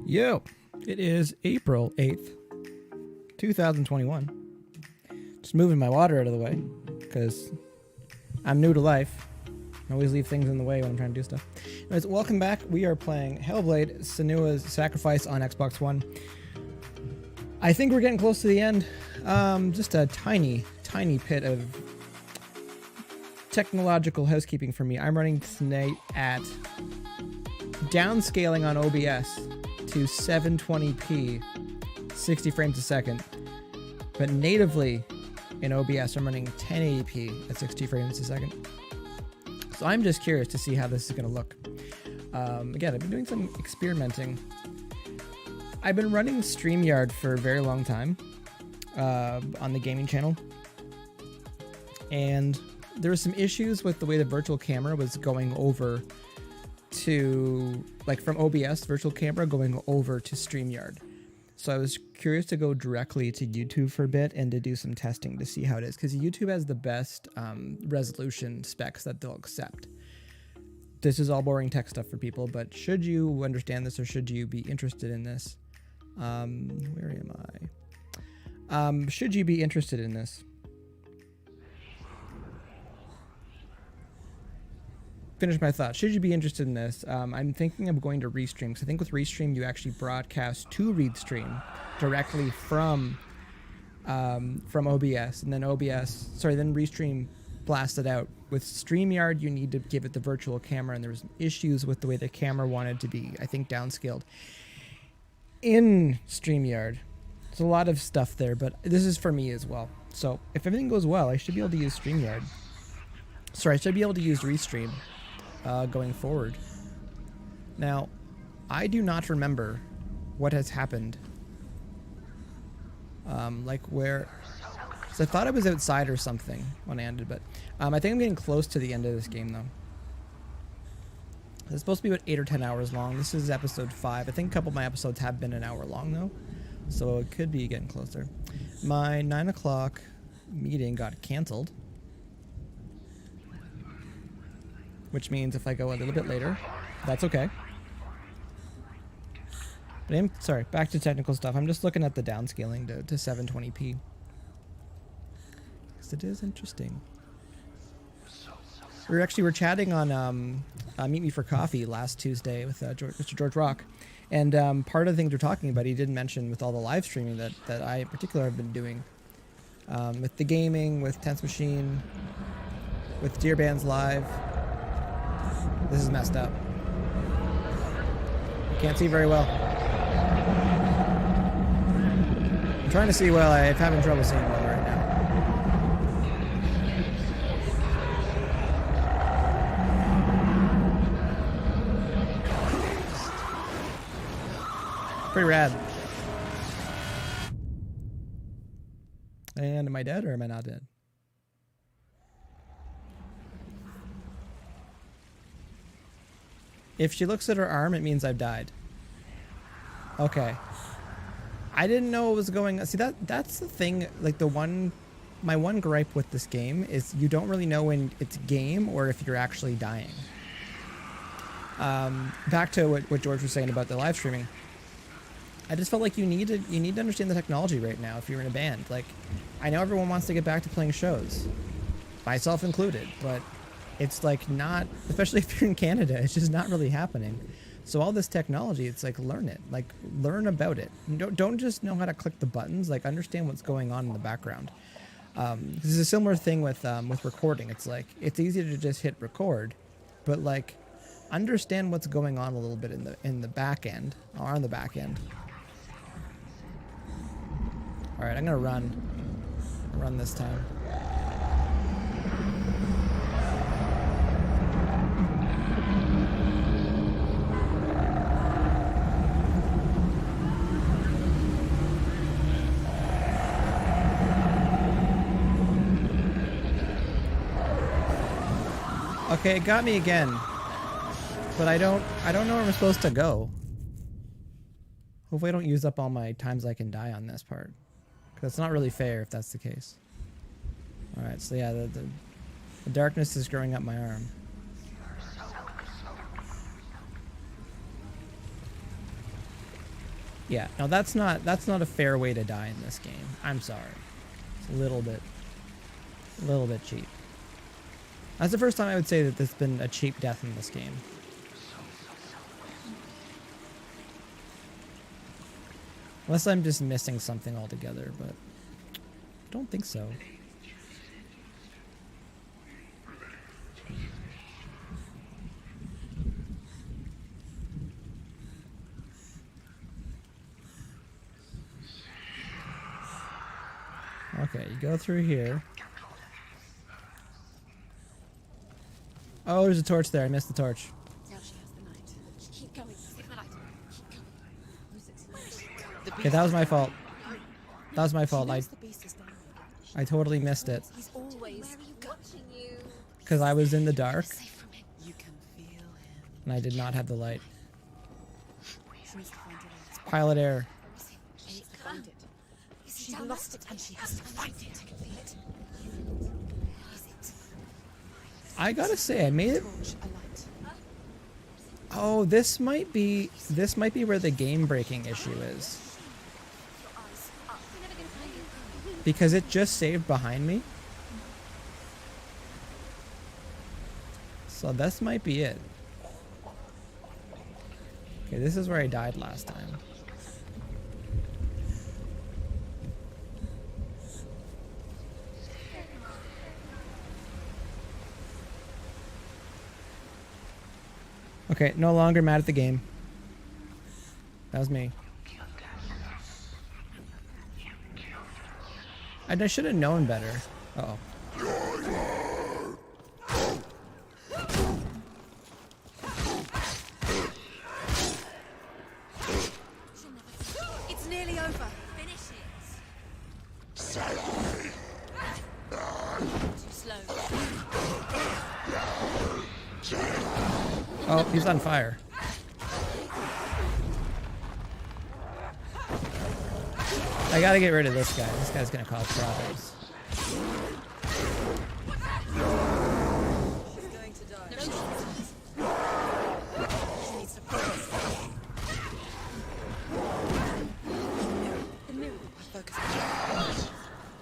Yo, it is April 8th, 2021. Just moving my water out of the way, because I'm new to life. I always leave things in the way when I'm trying to do stuff. Anyways, welcome back. We are playing Hellblade, Senua's Sacrifice on Xbox One. I think we're getting close to the end. Just a tiny bit of technological housekeeping for me. I'm running tonight at downscaling on OBS to 720p, 60 frames a second. But natively in OBS, I'm running 1080p at 60 frames a second. So I'm just curious to see how this is going to look. Again, I've been doing some experimenting. I've been running StreamYard for a very long time on the gaming channel. And there were some issues with the way the virtual camera was going over to, like from OBS virtual camera going over to StreamYard. So I was curious to go directly to YouTube for a bit and to do some testing to see how it is, because YouTube has the best resolution specs that they'll accept. This is all boring tech stuff for people, but should you understand this or should you be interested in this, where am I? Should you be interested in this? Finish my thought. Should you be interested in this? I'm thinking of going to Restream, because I think with Restream you actually broadcast to Restream directly from OBS, and then then Restream blasts it out. With StreamYard, you need to give it the virtual camera, and there was issues with the way the camera wanted to be, I think, downscaled. In StreamYard, there's a lot of stuff there, but this is for me as well. So if everything goes well, I should be able to use StreamYard. Sorry, I should be able to use Restream going forward. Now, I do not remember what has happened. Like where... So I thought I was outside or something when I ended, but I think I'm getting close to the end of this game, though. It's supposed to be about 8 or 10 hours long. This is episode 5. I think a couple of my episodes have been an hour long, though. So it could be getting closer. My 9 o'clock meeting got canceled, which means if I go a little bit later, that's okay. But sorry, back to technical stuff. I'm just looking at the downscaling to 720p. Because it is interesting. We were chatting on Meet Me for Coffee last Tuesday with Mr. George Rock. And part of the things we're talking about, he did mention with all the live streaming that I in particular have been doing. With the gaming, with Tense Machine, with Dear Bands Live. This is messed up. I can't see very well. I'm trying to see well. I'm having trouble seeing well right now. Pretty rad. And am I dead or am I not dead? If she looks at her arm, it means I've died. Okay. I didn't know what was going on. See, that's the thing. Like my one gripe with this game is you don't really know when it's game or if you're actually dying. Back to what George was saying about the live streaming. I just felt like you need to understand the technology right now if you're in a band. Like, I know everyone wants to get back to playing shows, myself included, but it's like not, especially if you're in Canada, it's just not really happening. So all this technology, it's like learn it, like learn about it. Don't just know how to click the buttons, like understand what's going on in the background. This is a similar thing with recording. It's like, it's easy to just hit record, but like understand what's going on a little bit in the back end, or on the back end. All right, I'm gonna run this time. Okay, it got me again, but I don't know where I'm supposed to go. Hopefully I don't use up all my times I can die on this part, because it's not really fair if that's the case. All right, so yeah, the darkness is growing up my arm. Yeah, no, that's not a fair way to die in this game. I'm sorry. It's a little bit cheap. That's the first time I would say that there's been a cheap death in this game. Unless I'm just missing something altogether, but I don't think so. Okay, you go through here. Oh, there's a torch there. I missed the torch. Okay, that was my fault. That was my fault. I totally missed it. Because I was in the dark. And I did not have the light. It's pilot error. She lost it and she has to find it. I gotta say, I made it. Oh, this might be where the game breaking issue is. Because it just saved behind me. So this might be it. Okay, this is where I died last time. Okay, no longer mad at the game. That was me. I should have known better. Uh-oh. It's nearly over. Finish it. Too slow. Oh, he's on fire. I gotta get rid of this guy. This guy's gonna cause problems. She's going to die. She needs to focus. The mirror. Focus.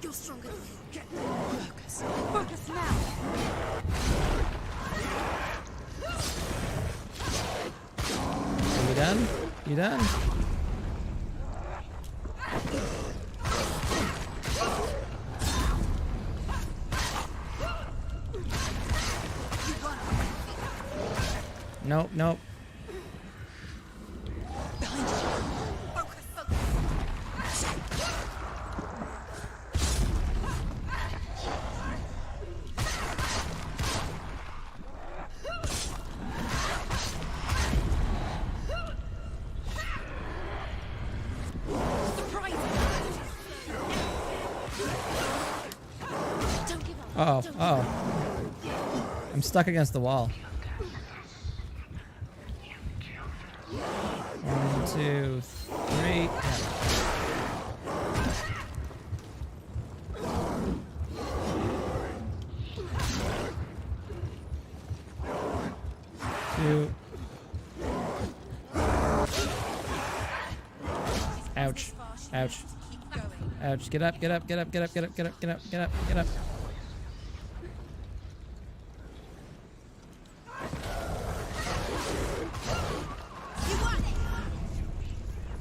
You're stronger than him. Get focus. Focus now. You done? You done? Nope, nope. Uh-oh, uh-oh. I'm stuck against the wall. 1, 2, 3. Two. Ouch. Ouch. Ouch. Get up, get up, get up, get up, get up, get up, get up, get up, get up.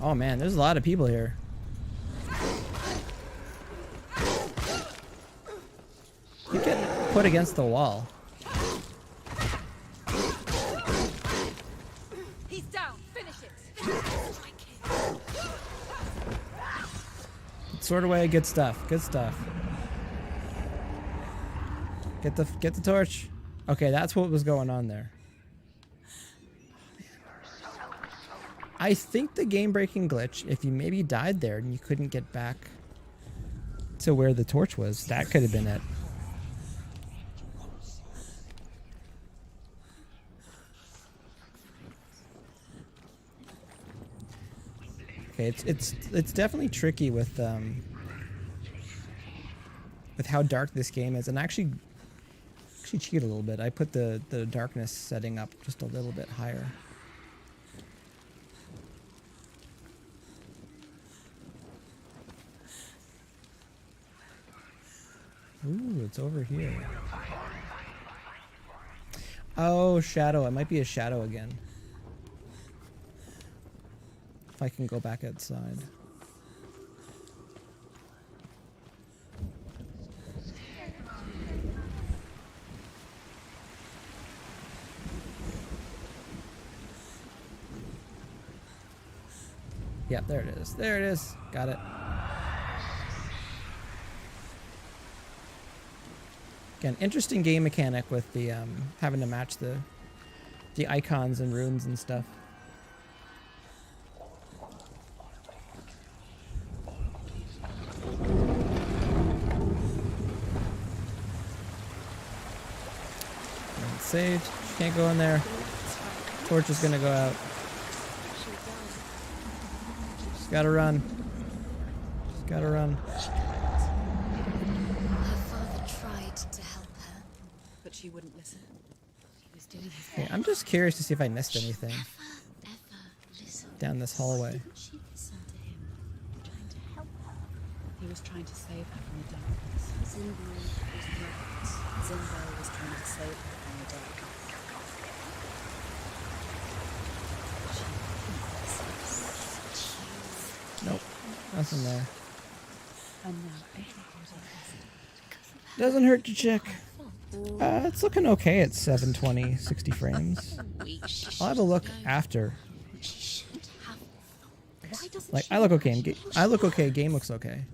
Oh man, there's a lot of people here. You get put against the wall. He's down. Finish it. Sort of way, good stuff. Good stuff. Get the torch. Okay, that's what was going on there. I think the game-breaking glitch, if you maybe died there and you couldn't get back to where the torch was, that could have been it. Okay, it's definitely tricky with how dark this game is, and I actually cheated a little bit. I put the darkness setting up just a little bit higher. Ooh, it's over here. Oh, shadow. It might be a shadow again. If I can go back outside. Yeah, there it is. There it is. Got it. Again, interesting game mechanic with the having to match the icons and runes and stuff. Saved. Can't go in there. Torch is gonna go out. Just gotta run. Just gotta run. Her father tried to help her, but she wouldn't listen. He was doing his Okay, I'm just curious to see if I missed anything ever listened. down this hallway. Didn't she listen to him, trying to help her? He was trying to save her from the darkness. Zinbo was right. Zinbo was trying to save her from the darkness. Nope, nothing there. And now everybody Doesn't hurt to check. It's looking okay at 720, 60 frames. I'll have a look after. Like, I look okay. I look okay. Game looks okay.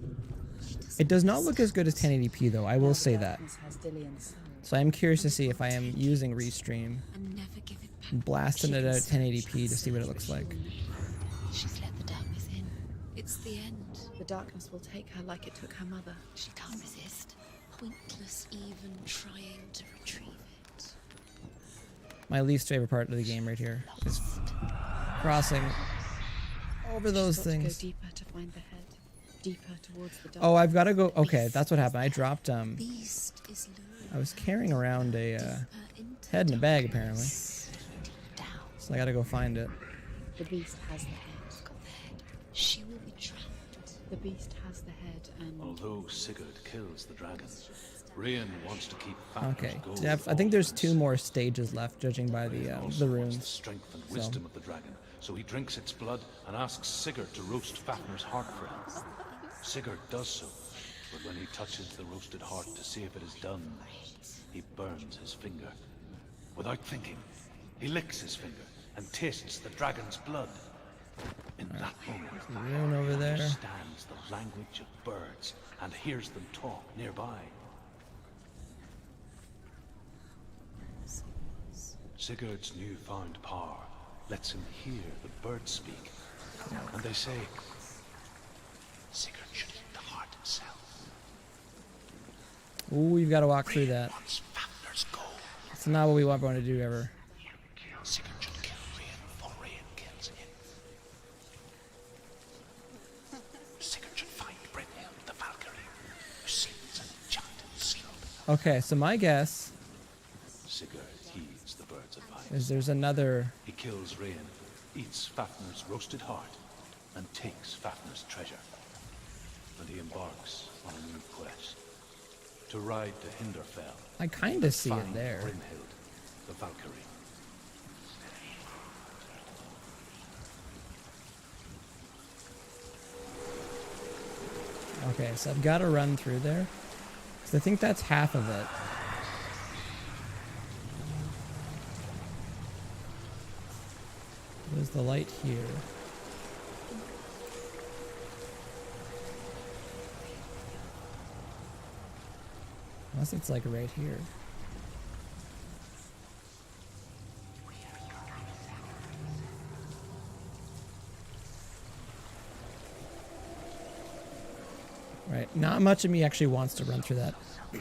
It does not look as good as 1080p though. I will say that. So I'm curious to see if I am using Restream, and blasting it at 1080p to see what it looks like. She's let the darkness in. It's the end. The darkness will take her like it took her mother. She can't resist. Pointless even trying to retrieve it. My least favorite part of the game right here is crossing over those things. Go deeper to find the head. Deeper towards the dark. Oh, I've got to go. Okay, that's what happened. I dropped. Beast is luring I was carrying around a her into head in a bag apparently, down. so I got to go find it. The beast has the head. It's got the head. She will be trapped. The beast has the head, and Although Sigurd kills the dragon, Rian wants to keep Fafnir's Okay, gold I think there's always. 2 more stages left, judging by Rian the also wants the runes. strength and So. wisdom of the dragon, so he drinks its blood and asks Sigurd to roast Fafnir's heart for him. Sigurd does so, but when he touches the roasted heart to see if it is done, he burns his finger. Without thinking, he licks his finger and tastes the dragon's blood. In that moment, Rune over he there. understands the language of birds and hears them talk nearby. Sigurd's newfound power lets him hear the birds speak, and they say, Sigurd should eat the heart himself. Ooh, you've got to walk through that. Wants Fafnir's gold. It's not what we want to do ever. Sigurd should kill Rian before Rian kills him. Sigurd should find Brynhild the Valkyrie, who sings an enchanted slope. Okay, so my guess Sigurd heeds the bird's advice. is there's another. He kills Rian, eats Fafnir's roasted heart, and takes Fafnir's treasure. And he embarks on a new quest. To ride to Hinderfell. I kind of see it Find there. Brynhild, the Valkyrie. Okay, so I've got to run through there. 'Cause I think that's half of it. There's the light here. Unless it's like right here. Right, not much of me actually wants to run through that.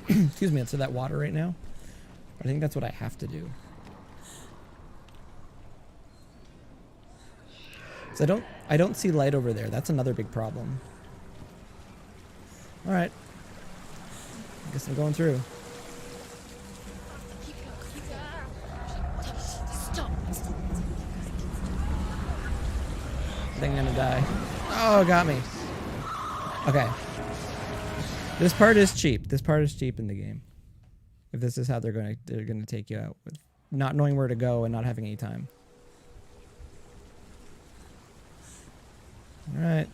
Excuse me, through that water right now. But I think that's what I have to do. So I don't see light over there. That's another big problem. All right. I guess I'm going through. Stop. I think I'm gonna die. Oh, it got me. Okay. This part is cheap. This part is cheap in the game. If this is how they're gonna take you out, with not knowing where to go and not having any time. All right.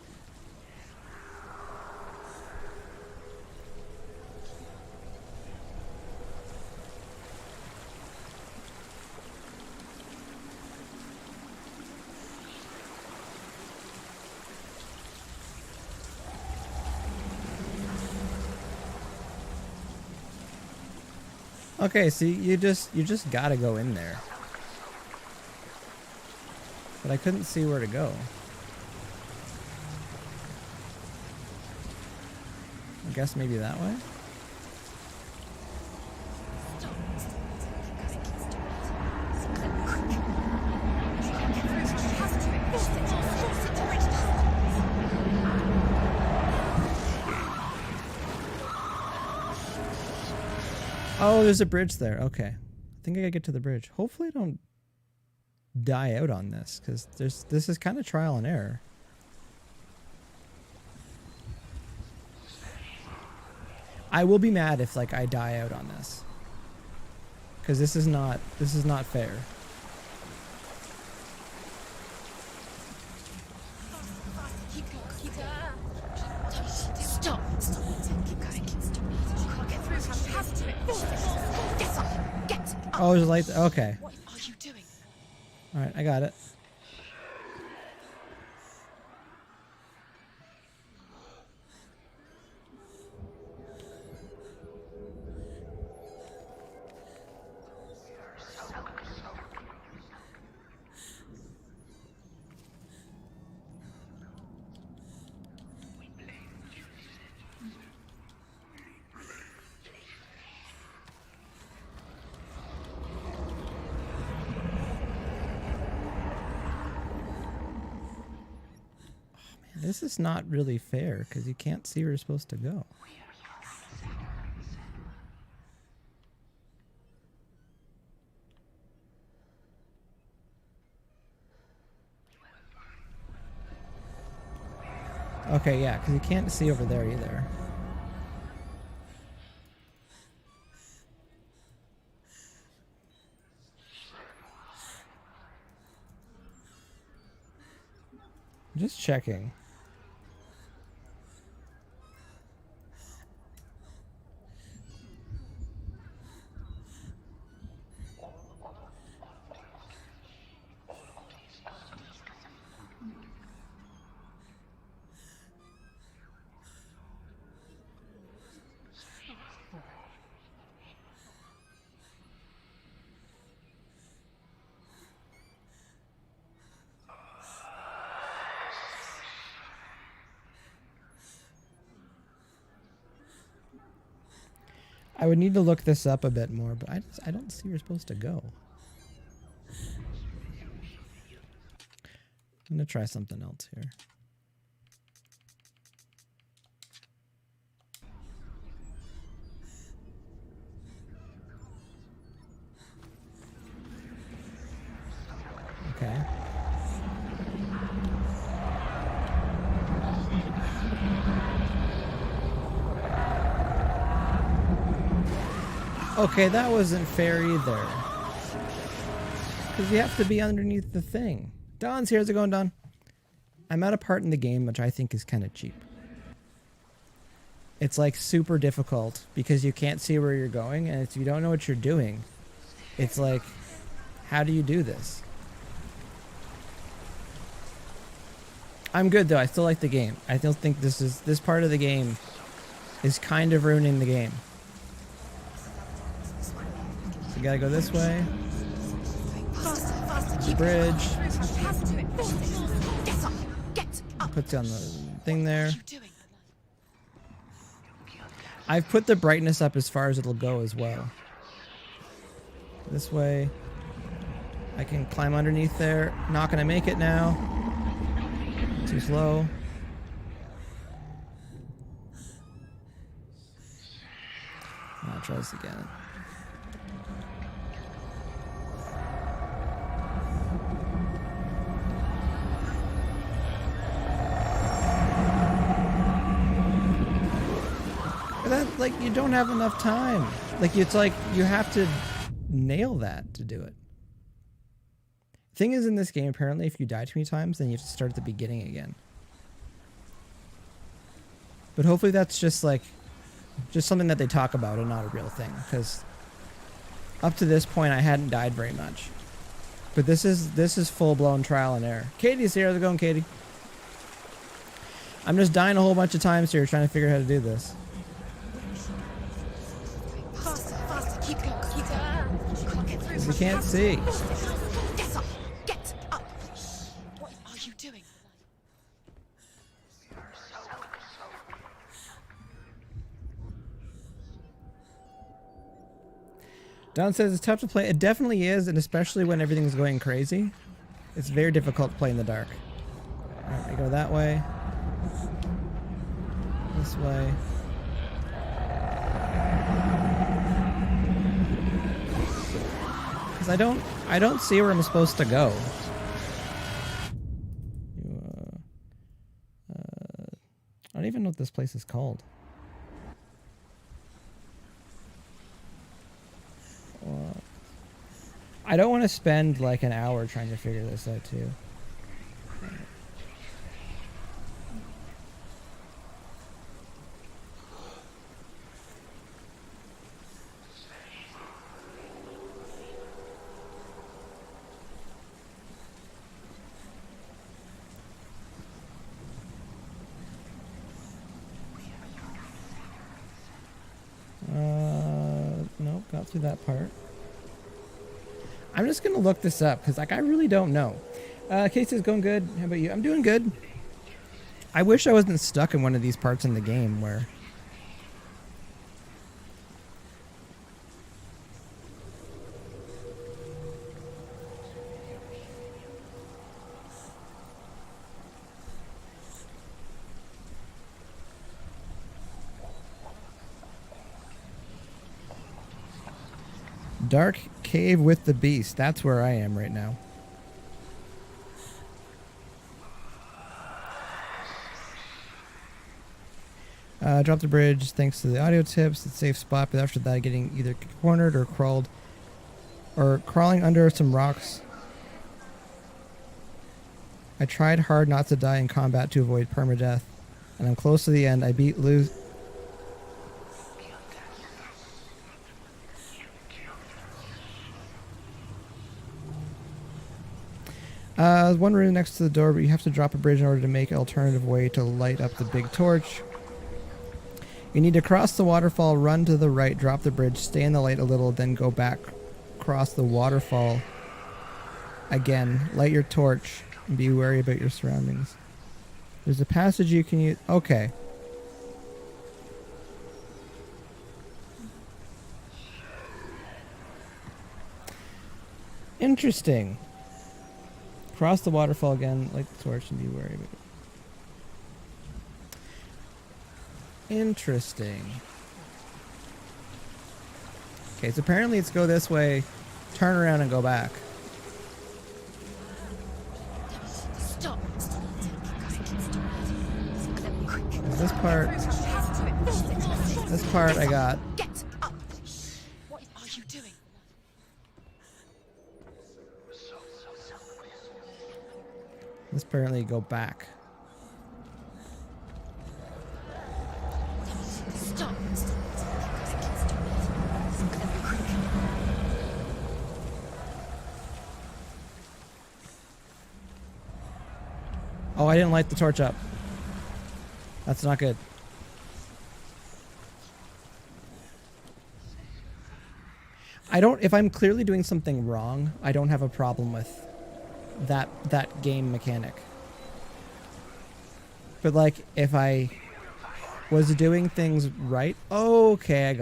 Okay, see, you just gotta go in there. But I couldn't see where to go. I guess maybe that way? Oh, there's a bridge there. Okay. I think I gotta get to the bridge. Hopefully I don't die out on this, because this is kind of trial and error. I will be mad if like I die out on this. Because this is not fair. Stop. Keep going. Stop. Get through. Has to it. Get up. Get up. Oh, there's a light. Okay. What are you doing? All right, I got it. This is not really fair because you can't see where you're supposed to go. Okay, yeah, because you can't see over there either. Just checking. I would need to look this up a bit more, but I don't see where you're supposed to go. I'm gonna try something else here. Okay. Okay, that wasn't fair either. Because you have to be underneath the thing. Don's here. How's it going, Don? I'm at a part in the game which I think is kind of cheap. It's like super difficult because you can't see where you're going, and if you don't know what you're doing, it's like, how do you do this? I'm good though. I still like the game. I still think this part of the game is kind of ruining the game. So you gotta go this way. The bridge. Puts you on the thing there. I've put the brightness up as far as it'll go as well. This way. I can climb underneath there. Not gonna make it now. Too slow. I'll try this again. like, you don't have enough time. Like, it's like, you have to nail that to do it. Thing is, in this game, apparently, if you die too many times, then you have to start at the beginning again. But hopefully that's just, like, just something that they talk about and not a real thing. Because up to this point, I hadn't died very much. But this is full-blown trial and error. Katie's here. How's it going, Katie? I'm just dying a whole bunch of times here trying to figure out how to do this. Faster, faster, keep going, keep going. You can't get through. We can't see. Get up, get up. What are you doing? Don says it's tough to play. It definitely is, and especially when everything's going crazy. It's very difficult to play in the dark. Alright, I go that way. This way. Because I don't see where I'm supposed to go. I don't even know what this place is called. I don't want to spend like an hour trying to figure this out too. Nope, got through that part. I'm just gonna look this up because, like, I really don't know. Casey's going good. How about you? I'm doing good. I wish I wasn't stuck in one of these parts in the game where. Dark cave with the beast. That's where I am right now. Drop the bridge thanks to the audio tips. It's a safe spot, but after that getting either cornered or crawling under some rocks. I tried hard not to die in combat to avoid permadeath, and I'm close to the end. I beat Lou. There's one room next to the door, but you have to drop a bridge in order to make an alternative way to light up the big torch. You need to cross the waterfall, run to the right, drop the bridge, stay in the light a little, then go back, cross the waterfall again, light your torch, and be wary about your surroundings. There's a passage you can use. Okay. Interesting. Cross the waterfall again, light the torch, and be wary of it. Interesting. Okay, so apparently it's go this way, turn around, and go back. Stop. This part I got. Get up. What are you doing? This apparently go back. Stop. Oh, I didn't light the torch up. That's not good. If I'm clearly doing something wrong, I don't have a problem with that game mechanic. But like, if I was doing things right, okay, I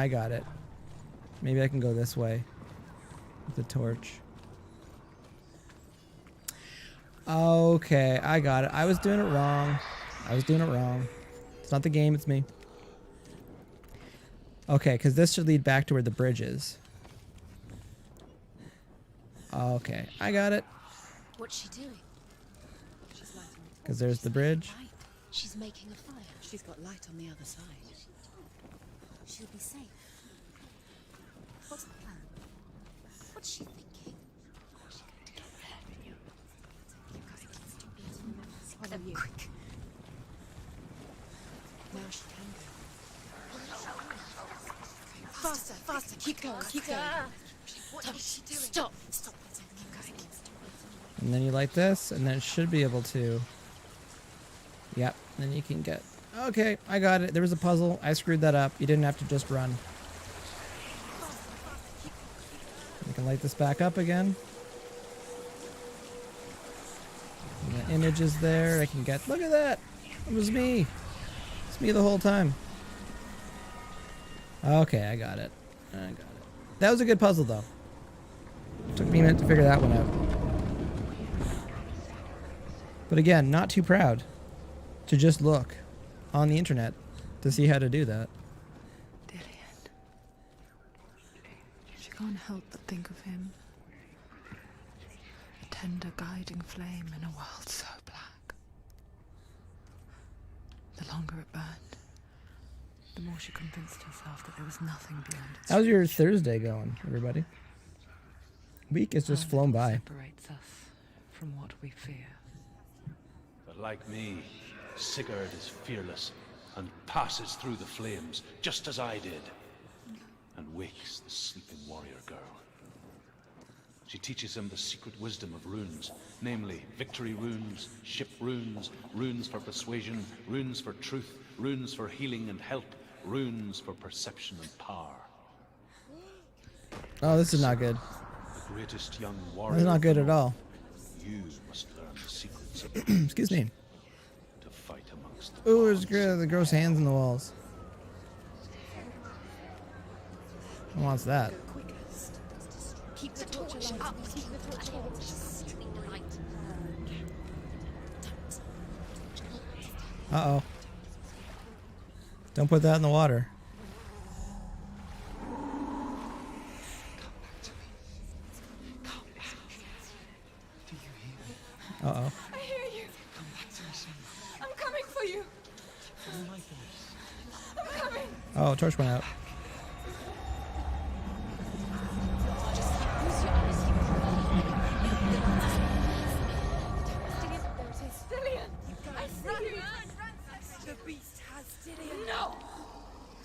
got it. Maybe I can go this way with the torch. Okay, I got it. I was doing it wrong. It's not the game, it's me. Okay, because this should lead back to where the bridge is. Okay, I got it. What's she doing? She's lighting the Because there's the bridge. Right. She's making a fire. She's got light on the other side. She'll be safe. What's the plan? What's she thinking? How's she going to get there? You guys can stop eating them. Follow you. Quick. Now she can go. Faster, faster. Keep going, keep going. What is she doing? Stop. Stop. Keep going. And then you light this, and then it should be able to... Yep, then you can get... Okay, I got it. There was a puzzle. I screwed that up. You didn't have to just run. You can light this back up again. And the image is there. I can get... Look at that! It was me! It's me the whole time. Okay, I got it. I got it. That was a good puzzle, though. Took me a minute to figure that one out. But again, not too proud to just look on the internet to see how to do that. Dillian. She can't help but think of him. A tender guiding flame in a world so black. The longer it burned, the more she convinced herself that there was nothing beyond its How's your reach. Thursday going, everybody? Week has just flown by. Separates us from what we fear. But like me, Sigurd is fearless and passes through the flames, just as I did, and wakes the sleeping warrior girl. She teaches him the secret wisdom of runes, namely victory runes, ship runes, runes for persuasion, runes for truth, runes for healing and help, runes for perception and power. Oh, this is not good. The greatest young warrior. This is not good of at all. You must learn the secrets of Excuse me. to fight amongst the Ooh, there's the gross hands in the walls. Who wants that? Keep the torch up. Keep the torch up. Stream the light. Uh-oh. Don't put that in the water. Uh-oh. I hear you. Come back to me soon. I'm coming for you. I'm coming. Oh, torch went out. The beast has Dillian. No.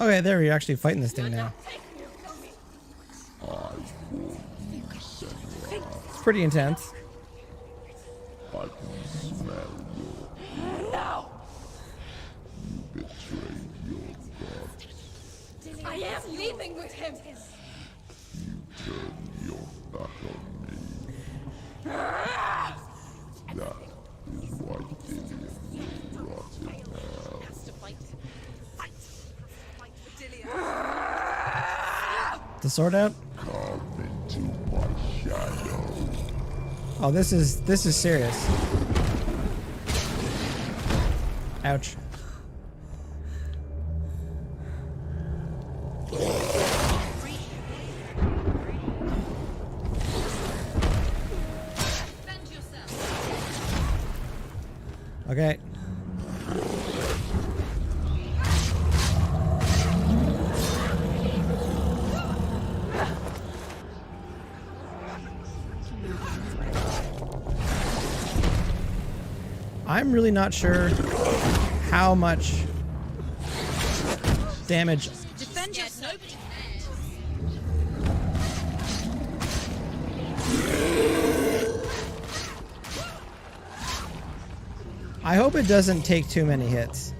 Okay, there we're actually fighting this thing now. It's pretty intense. No. I am leaving with him. The sword out? Oh, this is serious. Ouch. Okay. I'm really not sure how much damage. Defend yourself. I hope it doesn't take too many hits.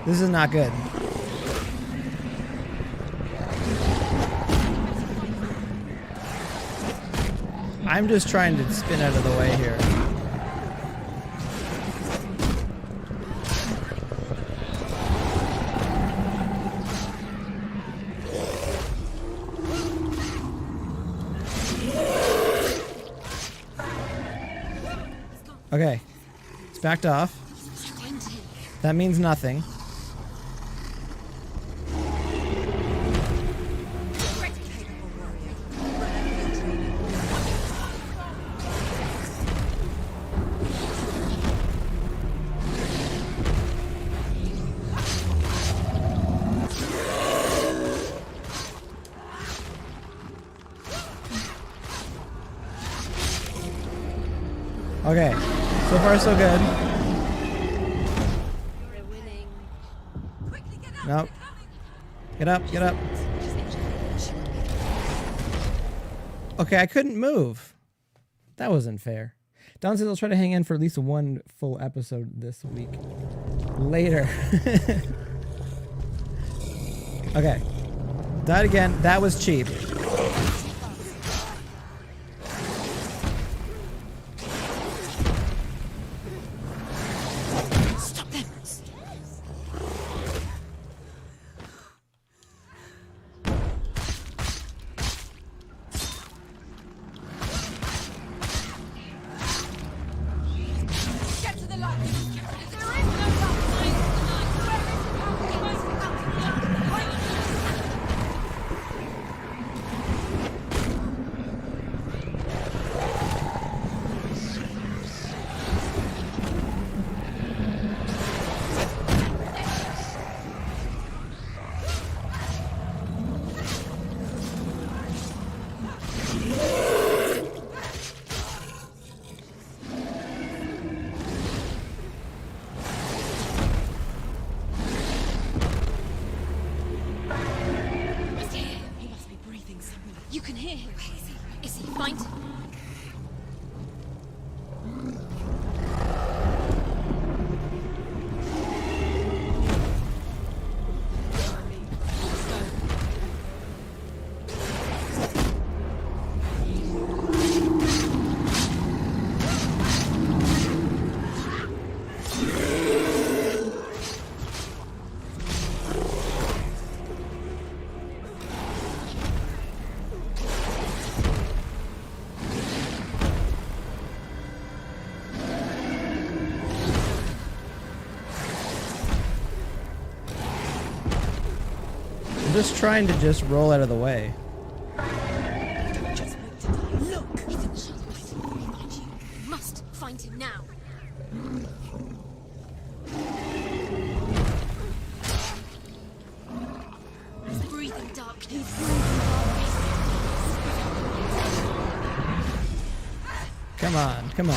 This is not good. I'm just trying to spin out of the way here. Okay, it's backed off. That means nothing. Okay, so far so good. You're winning. Nope. Get up, get up. Okay, I couldn't move. That wasn't fair. Don says I'll try to hang in for at least one full episode this week. Later. Okay. Died again. That was cheap. Stop them. Get to the light. There is no dark side of the night. Where is it? How can we most You can hear him. Is he fighting? Just trying to just roll out of the way. Just wait to die. Look! He's in the shadows. We'll find you. We must find him now. He's breathing dark. He's breathing dark. Come on, come on.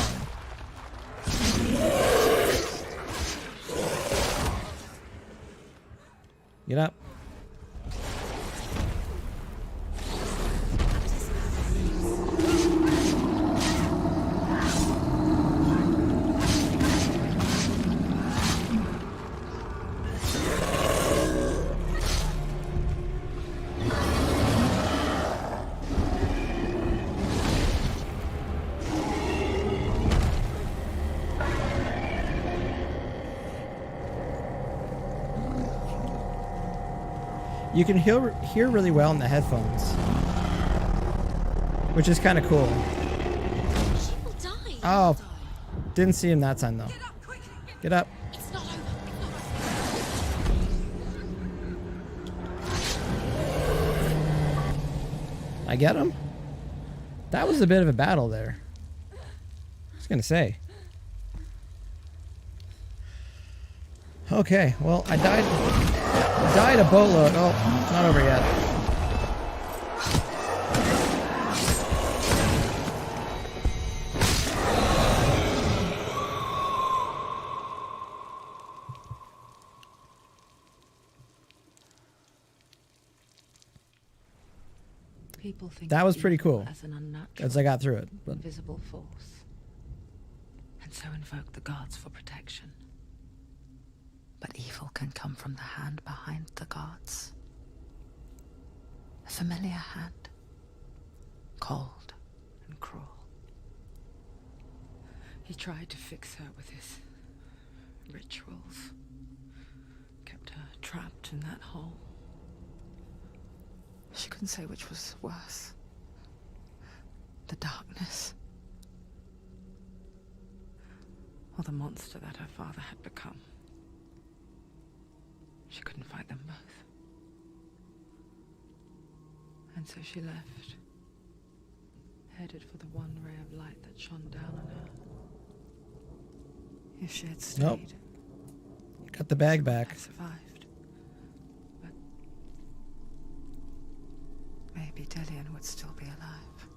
Get up. You can hear really well in the headphones, which is kind of cool. She will die. Oh, didn't see him that time though. Get up. It's not over. I get him? That was a bit of a battle there. I was gonna say. Okay, well, I died a boatload. Oh, it's not over yet. People think That of was pretty evil cool. as an unnatural, As I got through it. But invisible force, and so invoke the gods for protection. But evil can come from the hand behind the gods. A familiar hand, cold and cruel. He tried to fix her with his rituals, kept her trapped in that hole. She couldn't say which was worse. The darkness, or the monster that her father had become. She couldn't fight them both. And so she left, headed for the one ray of light that shone down on her. If she had stayed, nope. Got the bag she back. would have survived. But maybe Dillian would still be alive.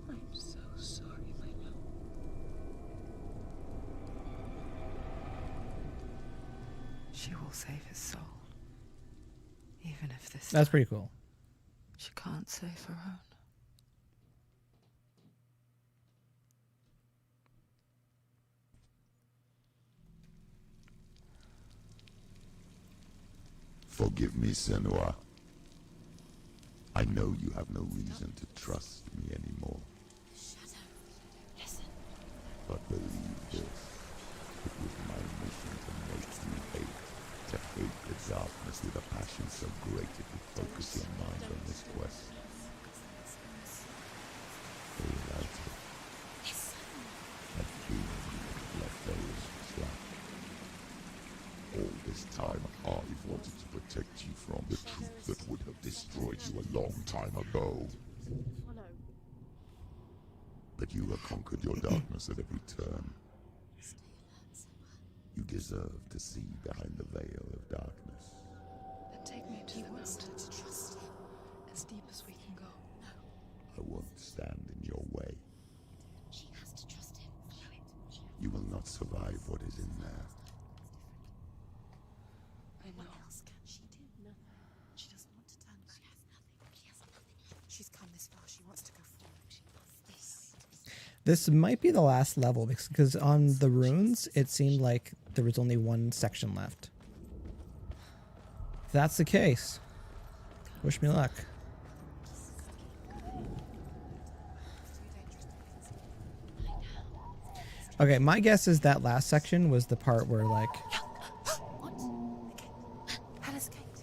I'm so sorry, my love. She will save his soul. Even if this That's time pretty cool. she can't save her own. Forgive me, Senua. I know you have no reason to trust me anymore. Shadow, listen. But believe this, it was my mission to make you hate. To hate the darkness with a passion so great it would focus your mind on this quest. HeyLangford. A demon left there in slack. All this time, I've wanted to protect you from the truth that would have destroyed you a long time ago. But you have conquered your darkness at every turn. You deserve to see behind the veil of darkness. Then take me to the mountain. To trust him. As deep as we can go. I won't stand in your way. She has to trust him. You will not survive what is in there. I know. What else can she do? Nothing. She doesn't want to turn back. She has nothing. She's come this far. She wants to go forward. She must. This might be the last level because on the runes, it seemed like there was only one section left. If that's the case, wish me luck. Okay, my guess is that last section was the part where, like, Hell escaped.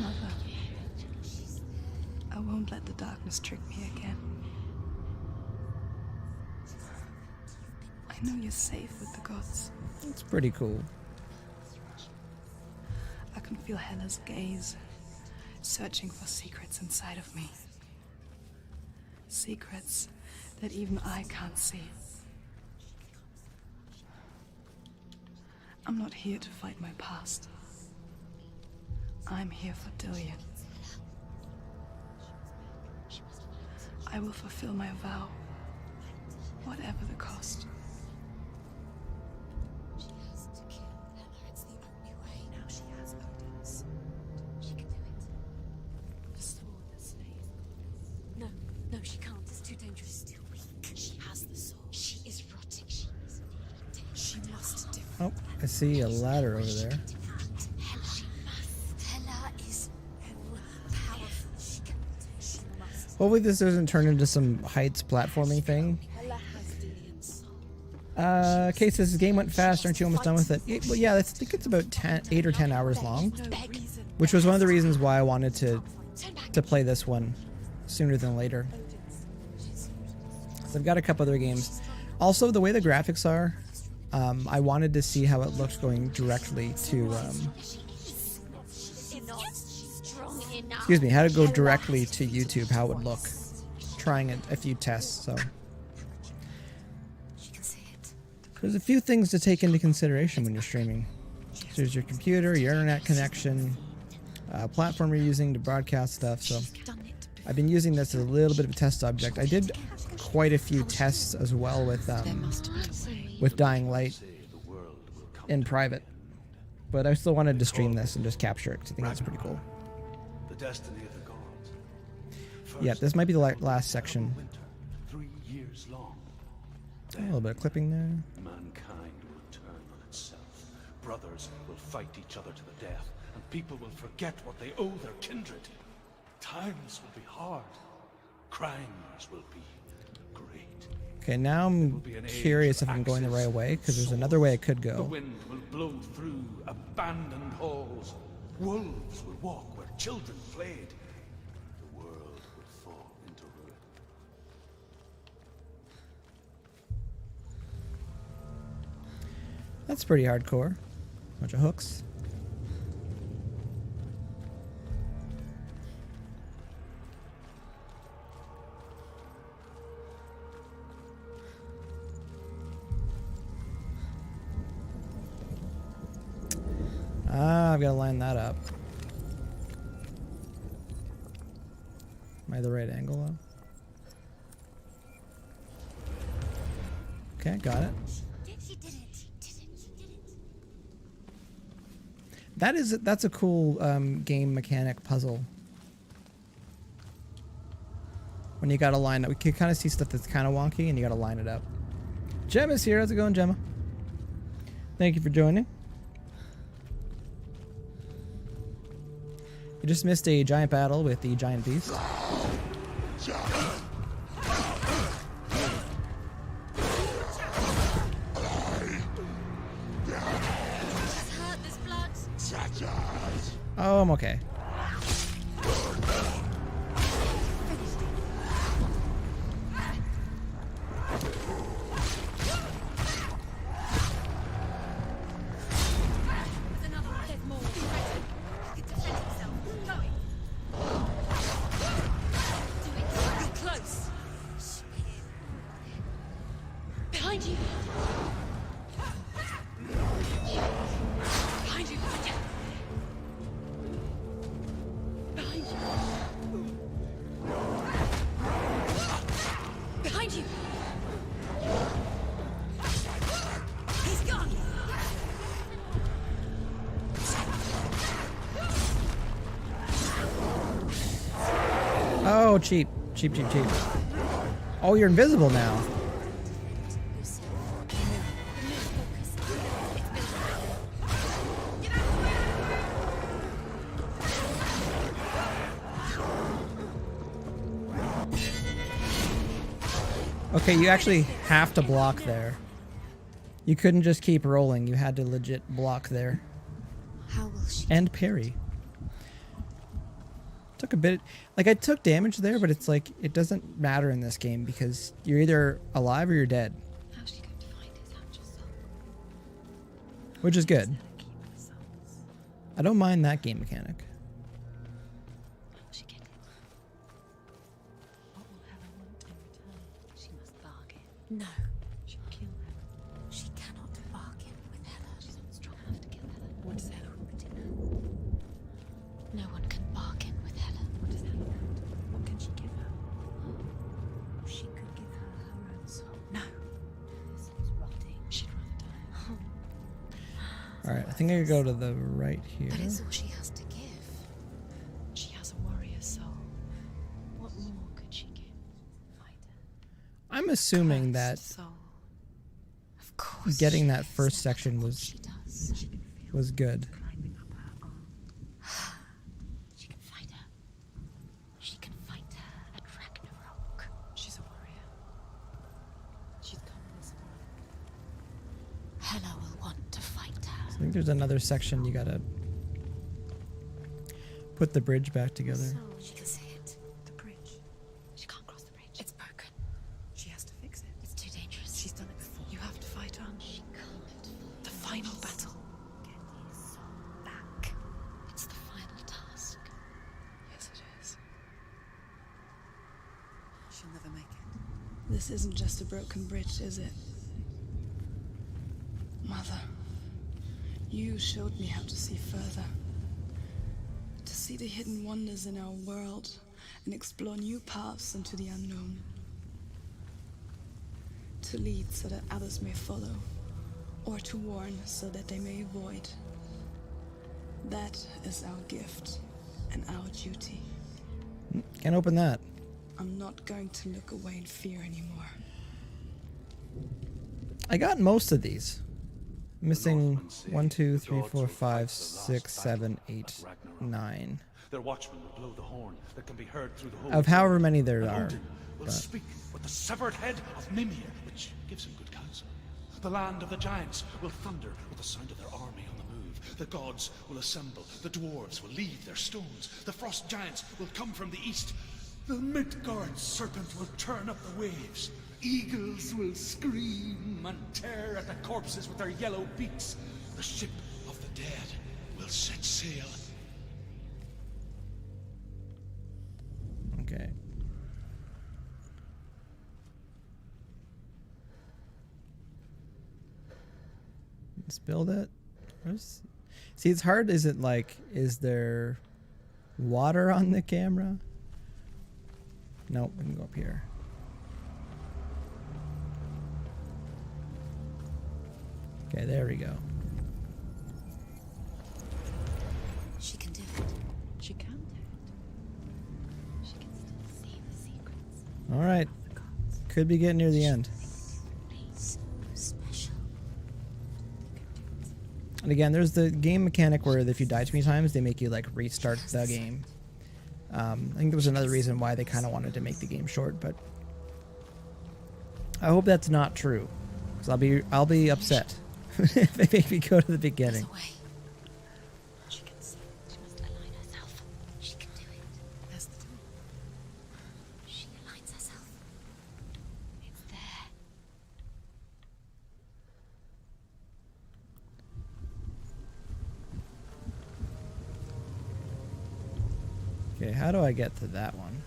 Mother, I won't let the darkness trick me again. I know you're safe with the gods. it's pretty cool. I can feel Hela's gaze, searching for secrets inside of me. Secrets that even I can't see. I'm not here to fight my past. I'm here for Dillion. I will fulfill my vow, whatever the cost. She has to kill Hela. It's the only way. Now she has Odin's. She can do it. The sword that slays. No, she can't. It's too dangerous. It's too weak. She has the sword. She is rotting. She is needing. She must defeat. Oh, I see a ladder over there. Hela. She must. Hela is powerful. She must. Hopefully this doesn't turn into some heights platforming thing. Hela has Dillion's soul. Kate says the game went fast. Aren't you almost done with it? Well, yeah, I think it's about 8 or 10 hours long, which was one of the reasons why I wanted to play this one sooner than later. So I've got a couple other games. Also, the way the graphics are, I wanted to see how it looks going directly to, excuse me, how to go directly to YouTube, how it would look. Trying a few tests, so. There's a few things to take into consideration when you're streaming. So there's your computer, your internet connection, platform you're using to broadcast stuff, so. I've been using this as a little bit of a test subject. I did quite a few tests as well with Dying Light in private, but I still wanted to stream this and just capture it because I think that's pretty cool. The destiny of the gods. Yeah, this might be the last section. Winter, 3 years long. A little bit of clipping there. Mankind will turn on itself. Brothers will fight each other to the death, and people will forget what they owe their kindred. Times will be hard. Crimes will be great. Okay, now I'm curious if I'm going the right way, because there's another way it could The go. wind will blow through abandoned halls. Wolves will walk where children played. The world will fall into ruin. That's pretty hardcore. Bunch of hooks. I've got to line that up. Am I the right angle though? Okay, got it. She did it. That's a cool game mechanic puzzle. When you gotta line up, we can kind of see stuff that's kind of wonky, and you gotta line it up. Gemma's here. How's it going, Gemma? Thank you for joining. You just missed a giant battle with the giant beast. Oh, I'm okay. Behind you! Behind you! Behind you! Behind you! He's gone! Oh, cheap. Cheap, cheap, cheap. Oh, you're invisible now. Okay, you actually have to block there. You couldn't just keep rolling. You had to legit block there. How will she? And parry. Took a bit... Like, I took damage there, but it's like, it doesn't matter in this game because you're either alive or you're dead. How's she going to find his actual soul? Which is good. Keep her souls. I don't mind that game mechanic. How will she get it? What will Helen want in return? She must bargain. No. She'll kill Helen. She cannot bargain with Helen. She's not strong enough to kill Helen. What does Helen want in her? No one can bargain with Helen. What does Helen want? What can she give her? She could give her her own soul. No. Her soul's rotting. She'd rather die. Alright, I think I could go to the right here. But it's all she has to give. She has a warrior soul. What more could she give? Fighter. I'm assuming that Soul. Of course. getting she that is. first section Of course was she does. was good. Climbing up her arm. She can fight her. She can fight her at Ragnarok. She's a warrior. She's come this far. Hela will want to fight her. I think there's another section you gotta put the bridge back together. She can see it. The bridge. She can't cross the bridge. It's broken. She has to fix it. It's too dangerous. She's done it before. You have to fight on. She can't. The final battle. Get his soul back. It's the final task. Yes, it is. She'll never make it. This isn't just a broken bridge, is it? Mother, you showed me how to see further. To see the hidden wonders in our world and explore new paths into the unknown. To lead so that others may follow, or to warn so that they may avoid. That is our gift and our duty. Can't open that. I'm not going to look away in fear anymore. I got most of these. Missing Northmen say 1, 2, the 3, gods 4, will 5, fight the last 6, battle 7, at 8, Ragnarok. 9. Their watchmen will blow the horn that can be heard through the whole Of however many there and are. Odin will but- speak with the severed head of Mimir, which gives him good counsel. The land of the giants will thunder with the sound of their army on the move. The gods will assemble. The dwarves will leave their stones. The frost giants will come from the east. The Midgard serpent will turn up the waves. Eagles will scream and tear at the corpses with their yellow beaks. The ship of the dead will set sail. Okay. Let's build it. See, it's hard. Is it like, is there water on the camera? Nope, we can go up here. Okay, there we go. All right. Could be getting near the end. So special. And again, there's the game mechanic where if you die too many times, they make you like restart the game. I think there was another reason why they kind of wanted to make the game short, but I hope that's not true, because I'll be upset if they make me go to the beginning. There's a way. She can see. She must align herself. She can do it. There's the door. She aligns herself. It's there. Okay, how do I get to that one?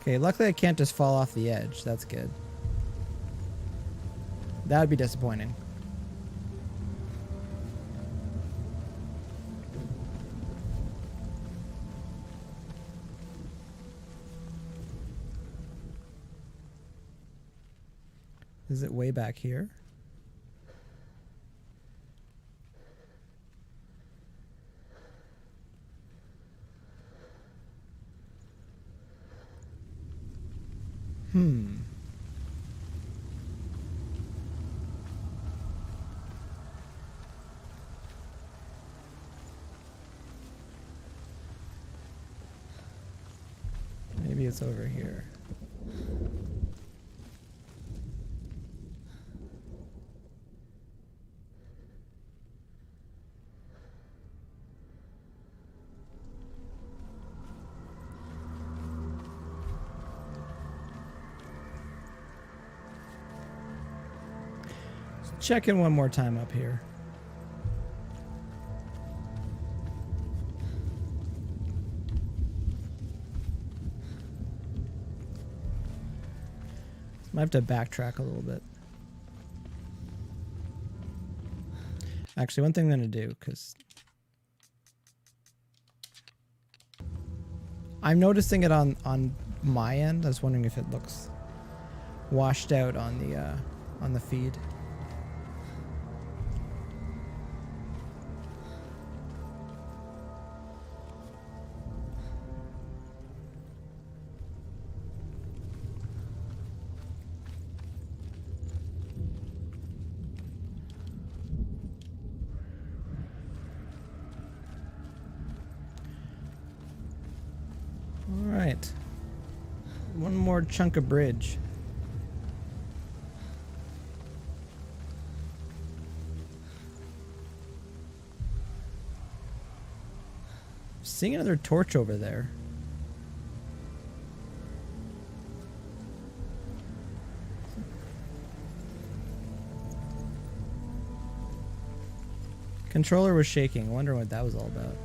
Okay, luckily I can't just fall off the edge. That's good. That would be disappointing. Is it way back here? Maybe it's over here. Check in one more time up here. Might have to backtrack a little bit. Actually, one thing I'm going to do, because I'm noticing it on my end. I was wondering if it looks washed out on the feed. Alright. One more chunk of bridge. Seeing another torch over there. Controller was shaking. Wondering what that was all about.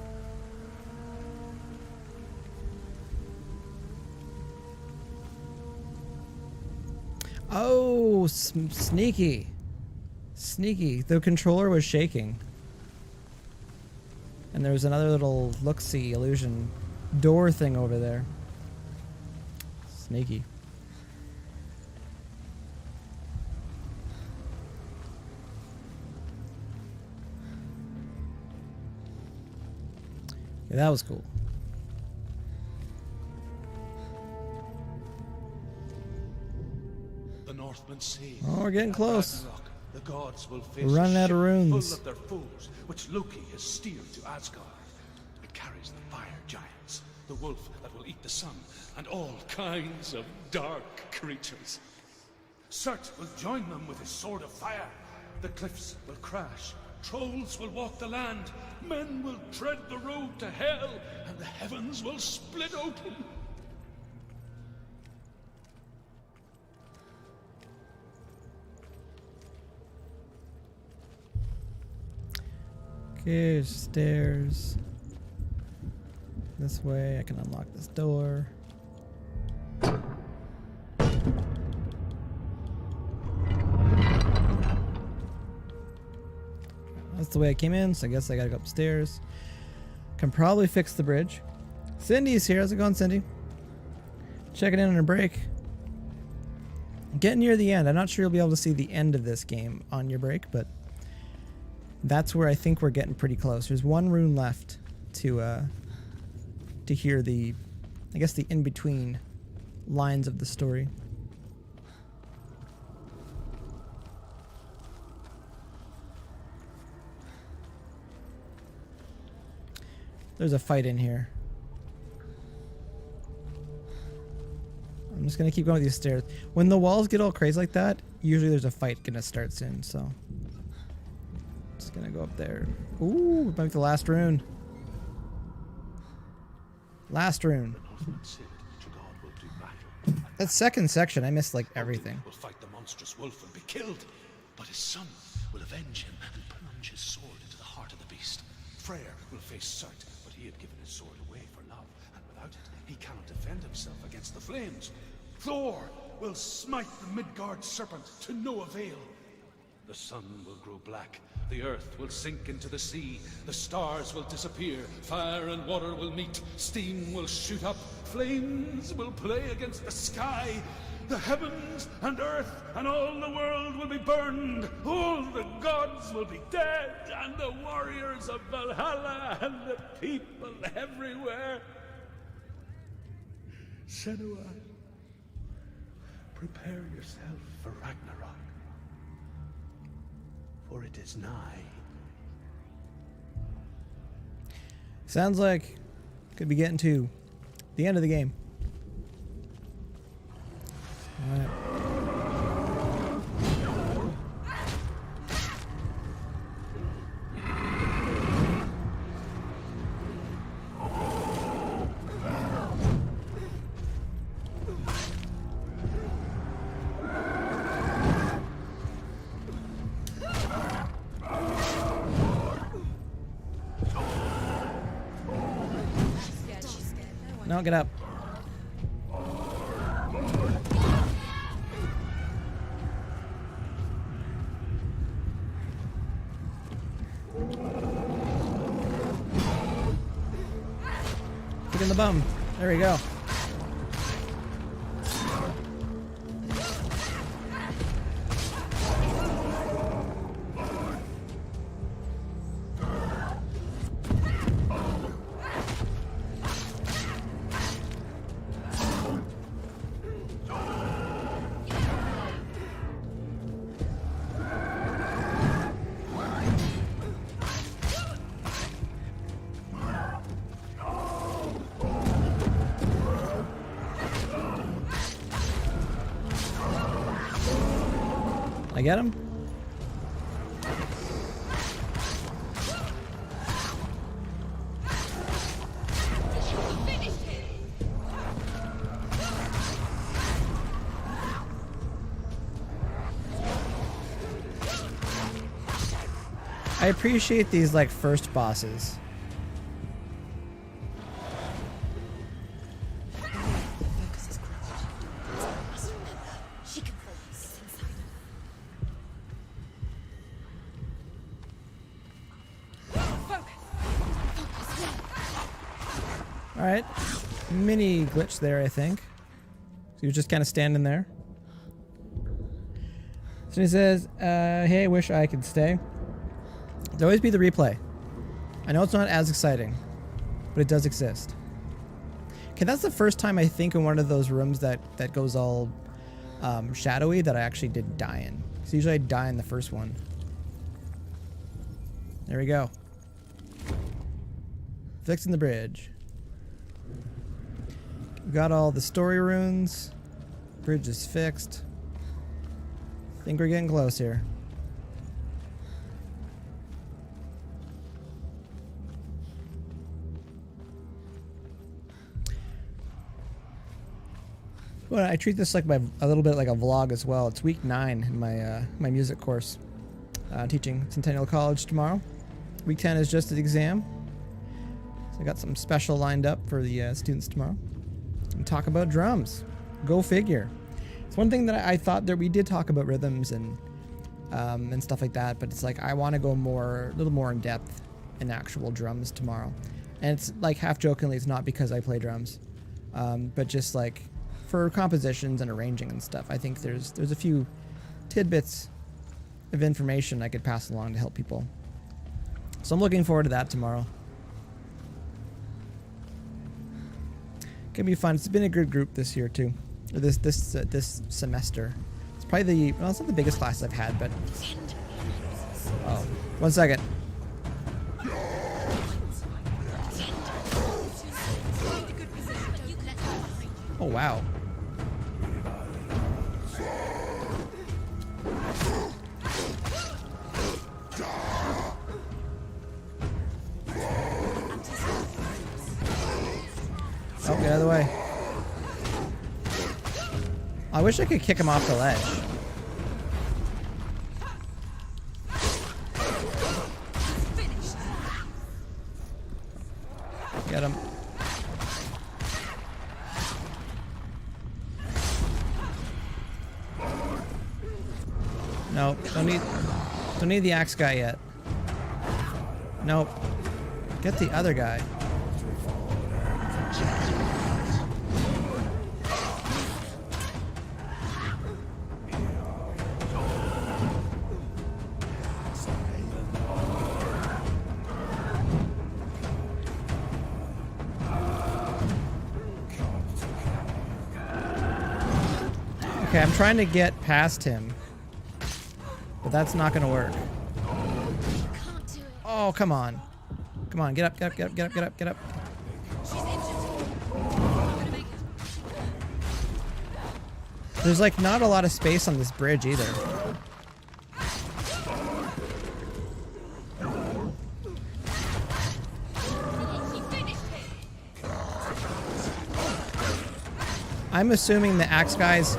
Oh, sneaky. Sneaky. The controller was shaking. And there was another little look-see illusion door thing over there. Sneaky. Yeah, that was cool. The Northmen say. Oh, we're getting at close. Ragnarok, the gods will face We're running a out of ship runes. full of their foes, which Loki has steered to Asgard. It carries the fire giants, the wolf that will eat the sun, and all kinds of dark creatures. Surt will join them with his sword of fire. The cliffs will crash. Trolls will walk the land. Men will tread the road to hell, and the heavens will split open. Okay, stairs. This way, I can unlock this door. That's the way I came in, so I guess I gotta go upstairs. Can probably fix the bridge. Cindy's here. How's it going, Cindy? Checking in on a break. Getting near the end. I'm not sure you'll be able to see the end of this game on your break, but that's where I think we're getting pretty close. There's one rune left to hear the, I guess, the in-between lines of the story. There's a fight in here. I'm just gonna keep going with these stairs. When the walls get all crazy like that, usually there's a fight gonna start soon, so. Just gonna go up there. Ooh, might be the last rune. Last rune. That second section, I missed like everything. Will fight the monstrous wolf and be killed, but his son will avenge him and plunge his sword into the heart of the beast. Freyr will face Surt, but he had given his sword away for love, and without it, he cannot defend himself against the flames. Thor will smite the Midgard serpent to no avail. The sun will grow black, the earth will sink into the sea, the stars will disappear, fire and water will meet, steam will shoot up, flames will play against the sky, the heavens and earth and all the world will be burned, all the gods will be dead, and the warriors of Valhalla and the people everywhere. Senua, prepare yourself for Ragnarok, for it is nigh. Sounds like could be getting to the end of the game. All right. No, get up. Kick in the bum. There we go. I get him? I appreciate these like first bosses. Focus is crushed. I must remember. She can focus inside her. Focus. All right, mini glitch there, I think. So he was just kind of standing there. So he says, "Hey, I wish I could stay." There'll always be the replay. I know it's not as exciting, but it does exist. Okay, that's the first time I think in one of those rooms that goes all shadowy that I actually did die in. So usually I die in the first one. There we go. Fixing the bridge. We got all the story runes. Bridge is fixed. Think we're getting close here. Well, I treat this like a little bit like a vlog as well. It's week 9 in my my music course. Teaching Centennial College tomorrow. Week 10 is just an exam. So I got something special lined up for the students tomorrow. And talk about drums. Go figure. It's one thing that I thought that we did talk about rhythms and stuff like that, but it's like I want to go a little more in depth in actual drums tomorrow. And it's like half jokingly, it's not because I play drums, but just like for compositions and arranging and stuff. I think there's a few tidbits of information I could pass along to help people. So I'm looking forward to that tomorrow. Gonna be fun. It's been a good group this year too, or this semester. It's probably well, it's not the biggest class I've had, but oh, 1 second. Oh wow. Oh, get out of the way. I wish I could kick him off the ledge. Get him. No, don't need the axe guy yet. Nope. Get the other guy. Okay, I'm trying to get past him, but that's not gonna work. Oh, come on. Come on, get up, get up, get up, get up, get up, get up. There's like not a lot of space on this bridge either. I'm assuming the axe guy's...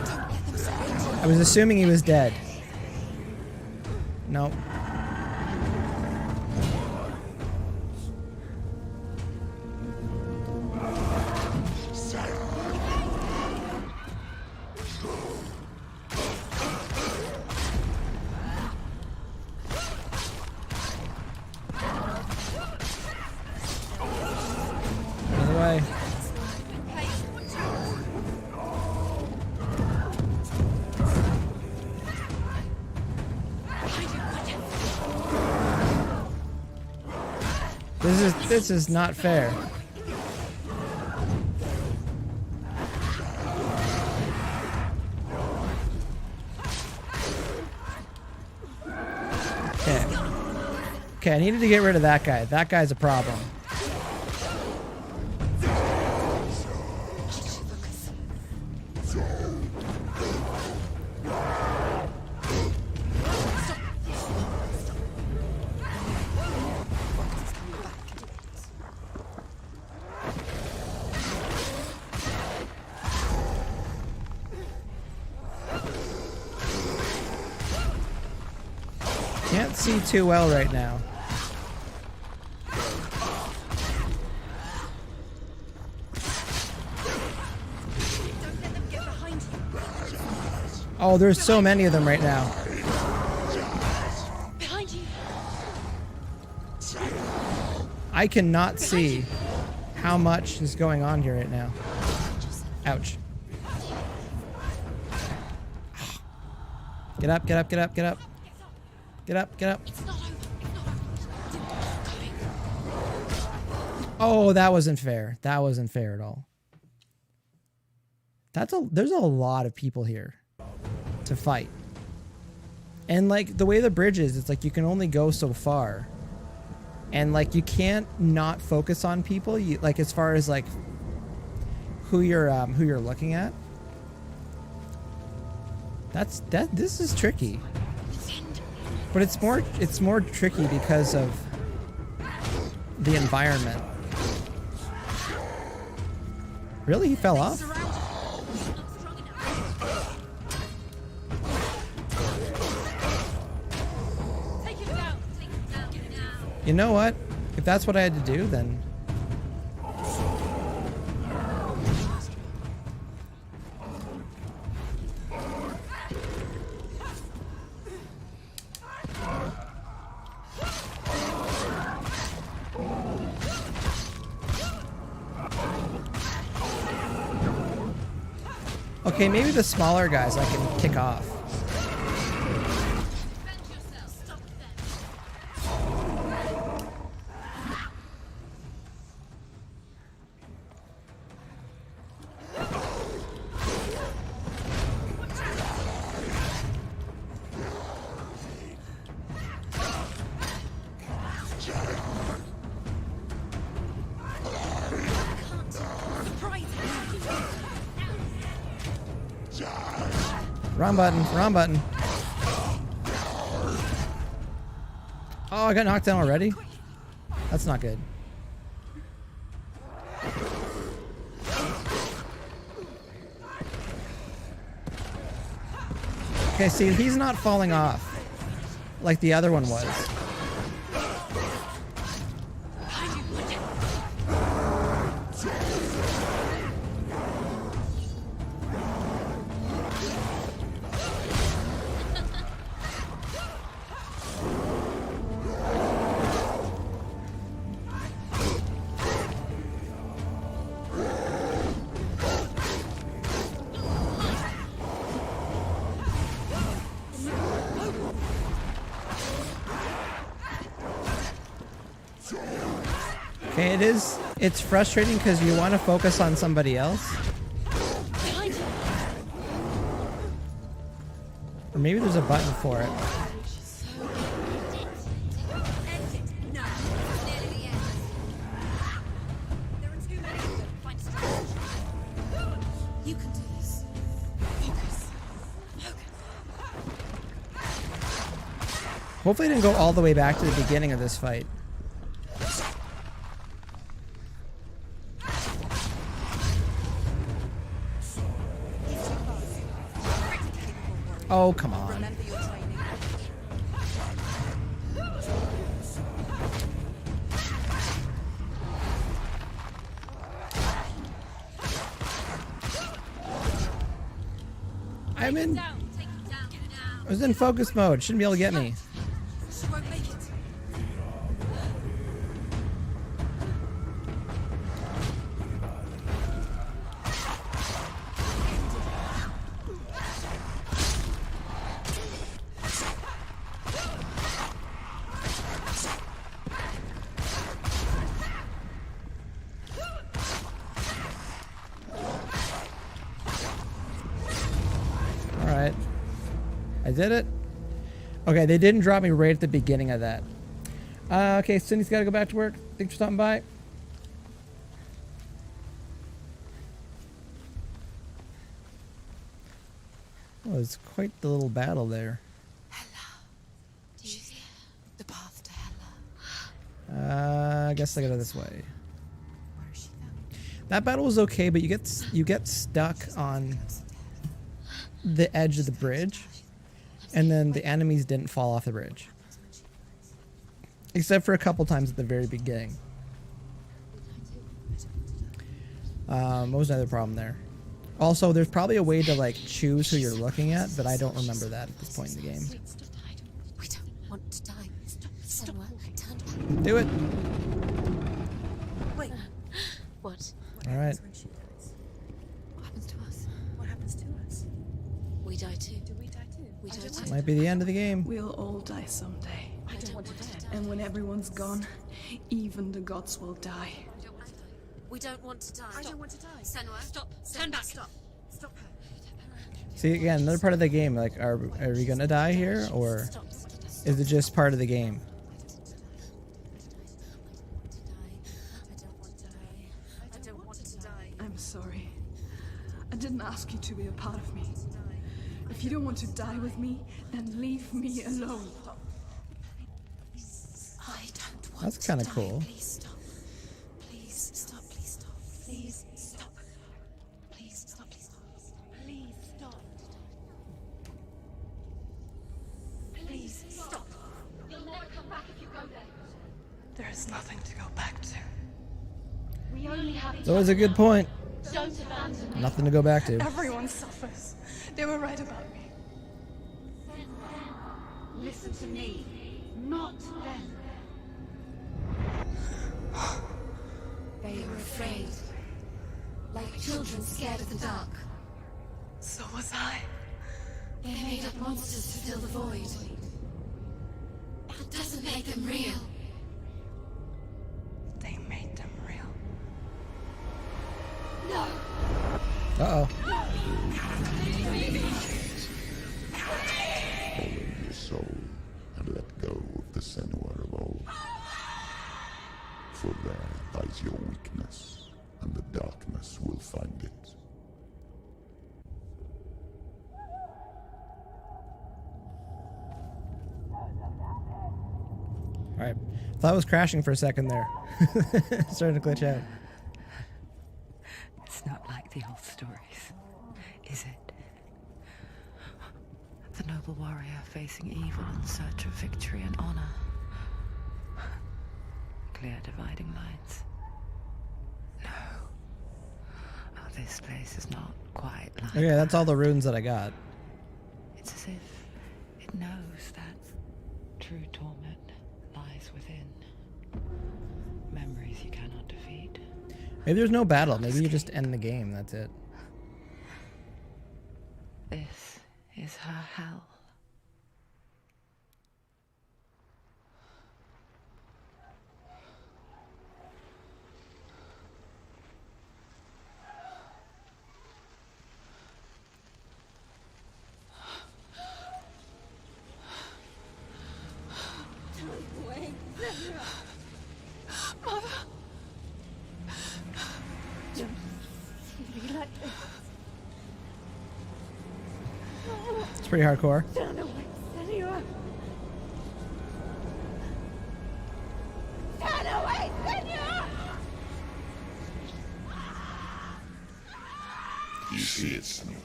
I was assuming he was dead. Nope. Other way. This is not fair. Okay. Okay, I needed to get rid of that guy. That guy's a problem. Can't see too well right now. Oh, there's so many of them right now. Behind you. I cannot see how much is going on here right now. Ouch. Get up, get up, get up, get up. Get up, get up. It's not over. It's not over. Going. Oh, that wasn't fair. That wasn't fair at all. There's a lot of people here to fight. And like the way the bridge is, it's like you can only go so far. And like you can't not focus on people. You like as far as like who you're looking at. This is tricky. But it's more tricky because of the environment. Really? He fell off? You know what? If that's what I had to do, then... Okay, maybe the smaller guys I can kick off. Wrong button, wrong button. Oh, I got knocked down already? That's not good. Okay, see, he's not falling off like the other one was. Okay, it's frustrating because you want to focus on somebody else. Or maybe there's a button for it. You can do this. Focus. Hopefully I didn't go all the way back to the beginning of this fight. Oh, come on. Remember your training. I'm in. Take it down. I was in focus mode. Shouldn't be able to get me. She won't make it. Alright. I did it. Okay, they didn't drop me right at the beginning of that. Okay, Cindy's got to go back to work. Thanks for stopping by. Oh, it's quite the little battle there. Do you see the path to Hela? I guess I go this way. Where is she now? That battle was okay, but you get stuck on the edge of the bridge, and then the enemies didn't fall off the bridge, except for a couple times at the very beginning. What was another problem there? Also, there's probably a way to like choose who you're looking at, but I don't remember that at this point in the game. We don't want to die. Senua, turn back. Do it. Wait. What? All right. What happens to us? What happens to us? We die too. Do we die too? We die too. Might be the end of the game. We'll all die someday. I don't want to die. And when everyone's gone, even the gods will die. We don't want to die. I don't want to die. Senua, stop. Turn back. Stop. Stop her. See, again, another part of the game. Like, are we gonna die here, or is it just part of the game? I don't want to die. I'm sorry. I didn't ask you to be a part of me. If you don't want to die with me, then leave me alone. I don't want That's to kind of die. cool. Please stop. Please stop. Please stop. Please stop. Please stop. Please stop. Please stop. Please stop. You'll never come back if you go there. There is nothing to go back to. We only have It's always a good point. Don't abandon. Nothing to go back to. Everyone suffers. They were right about me. Listen to me, not them. They are afraid, like children scared of the dark. So was I. They made up monsters to fill the void. That doesn't make them real. They made them real. No! Uh-oh. Follow your soul and let go of the Senua of old. For there lies your weakness, and the darkness will find it. Alright. Thought it was crashing for a second there. Starting to glitch out. It's not like the old stories, is it? The noble warrior facing evil in search of victory and honor. Clear dividing lines. No. Oh, this place is not quite like Okay, that's that. all the runes that I got. It's as if it knows that true torment lies within. Memories you cannot defeat. Maybe there's no battle. Maybe you just end the game. That's it. This is her hell. Wait, Mother! be like this. It's pretty hardcore. Don't know what Senua. Turn away, Senua! You see it, Senua?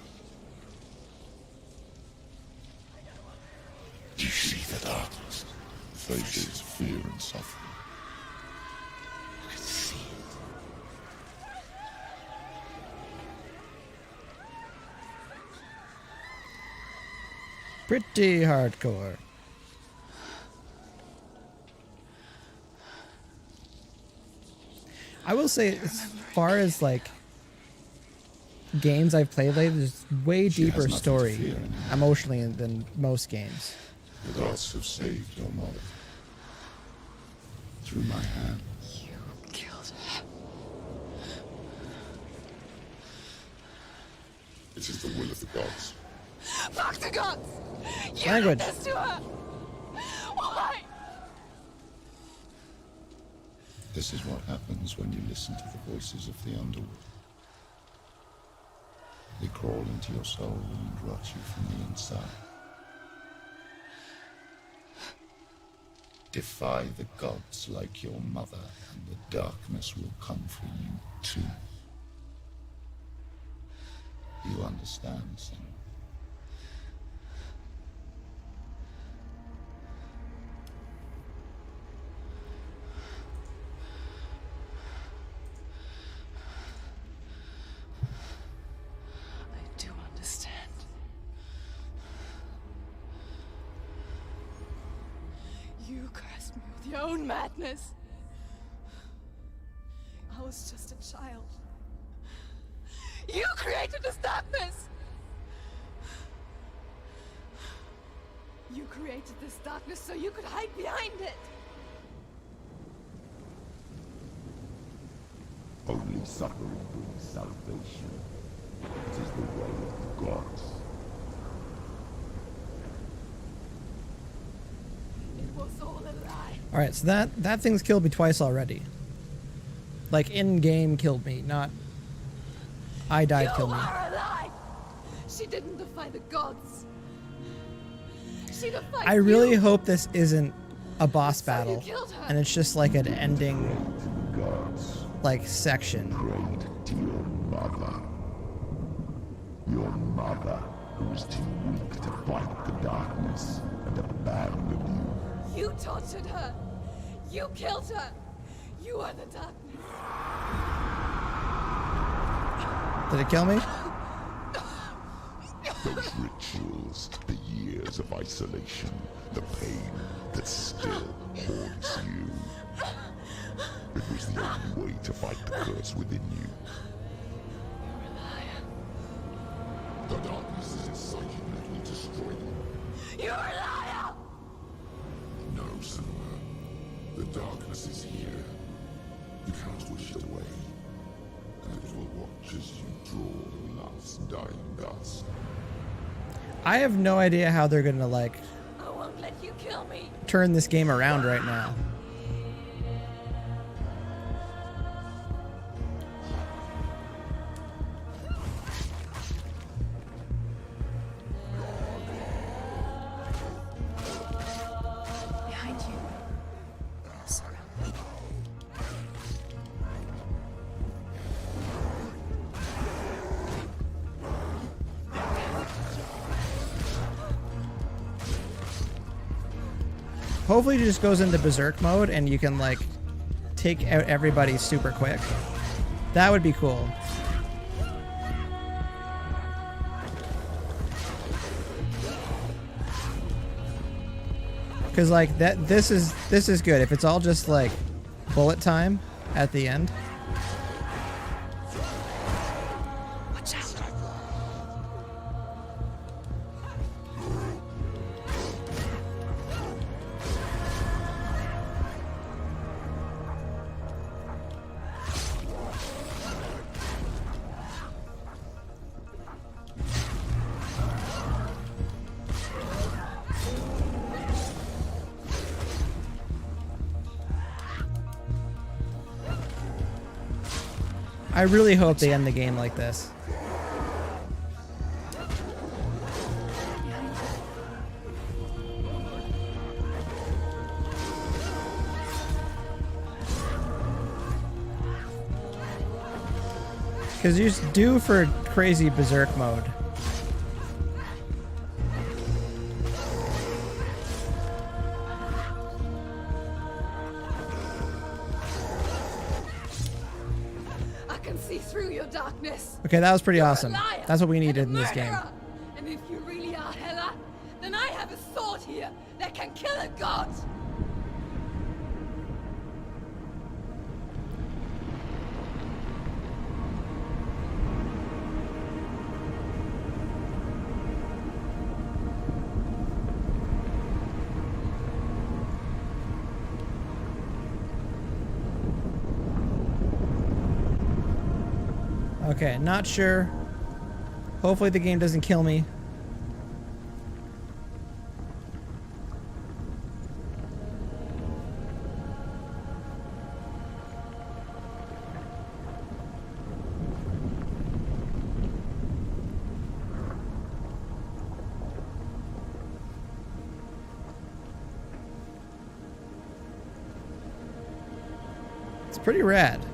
You see the darkness, faces fear and suffering. I can see it. Pretty hardcore. I will say, as far as like games I've played lately, there's way She has deeper nothing to story fear anymore. emotionally than most games. The gods have saved your mother. Through my hand. You killed her. It is the will of the gods. Fuck the gods! You Language. did this to her! Why? This is what happens when you listen to the voices of the underworld. They crawl into your soul and rot you from the inside. Defy the gods like your mother, and the darkness will come for you too. You understand, son? I do understand. You cursed me with your own madness. I was just a child. You created this darkness! You created this darkness so you could hide behind it! Only suffering brings salvation. It is the way of the gods. It was all a lie. Alright, so that thing's killed me twice already. Like, in-game killed me, not I died You killed me. are a lie! She didn't defy the gods. She defied I really you. hope this isn't a boss So you battle, killed her. and it's just like an ending, To the gods, like, section. prayed to your mother. Your mother, who was too weak to fight the darkness and abandoned you. You tortured her. You killed her. You are the darkness. Did it kill me? Those rituals, the years of isolation, the pain that still haunts you. It was the only way to fight the curse within you. The You're a liar! No, Senua. The darkness is here. You cannot wish it away. And it will watch as you draw the last dying gasp. I have no idea how they're gonna like I won't let you kill me. turn this game around right now. Behind you. Surround. Hopefully it just goes into berserk mode and you can like take out everybody super quick. That would be cool. Cause like this is good. If it's all just like bullet time at the end. Watch out. I really hope they end the game like this. Because you're just due for crazy berserk mode. I can see through your darkness. Okay, that was pretty You're a awesome. liar That's what we and a needed in this game. murderer. And if you really are Hela, then I have a sword here that can kill a god. Okay, not sure. Hopefully the game doesn't kill me. It's pretty rad.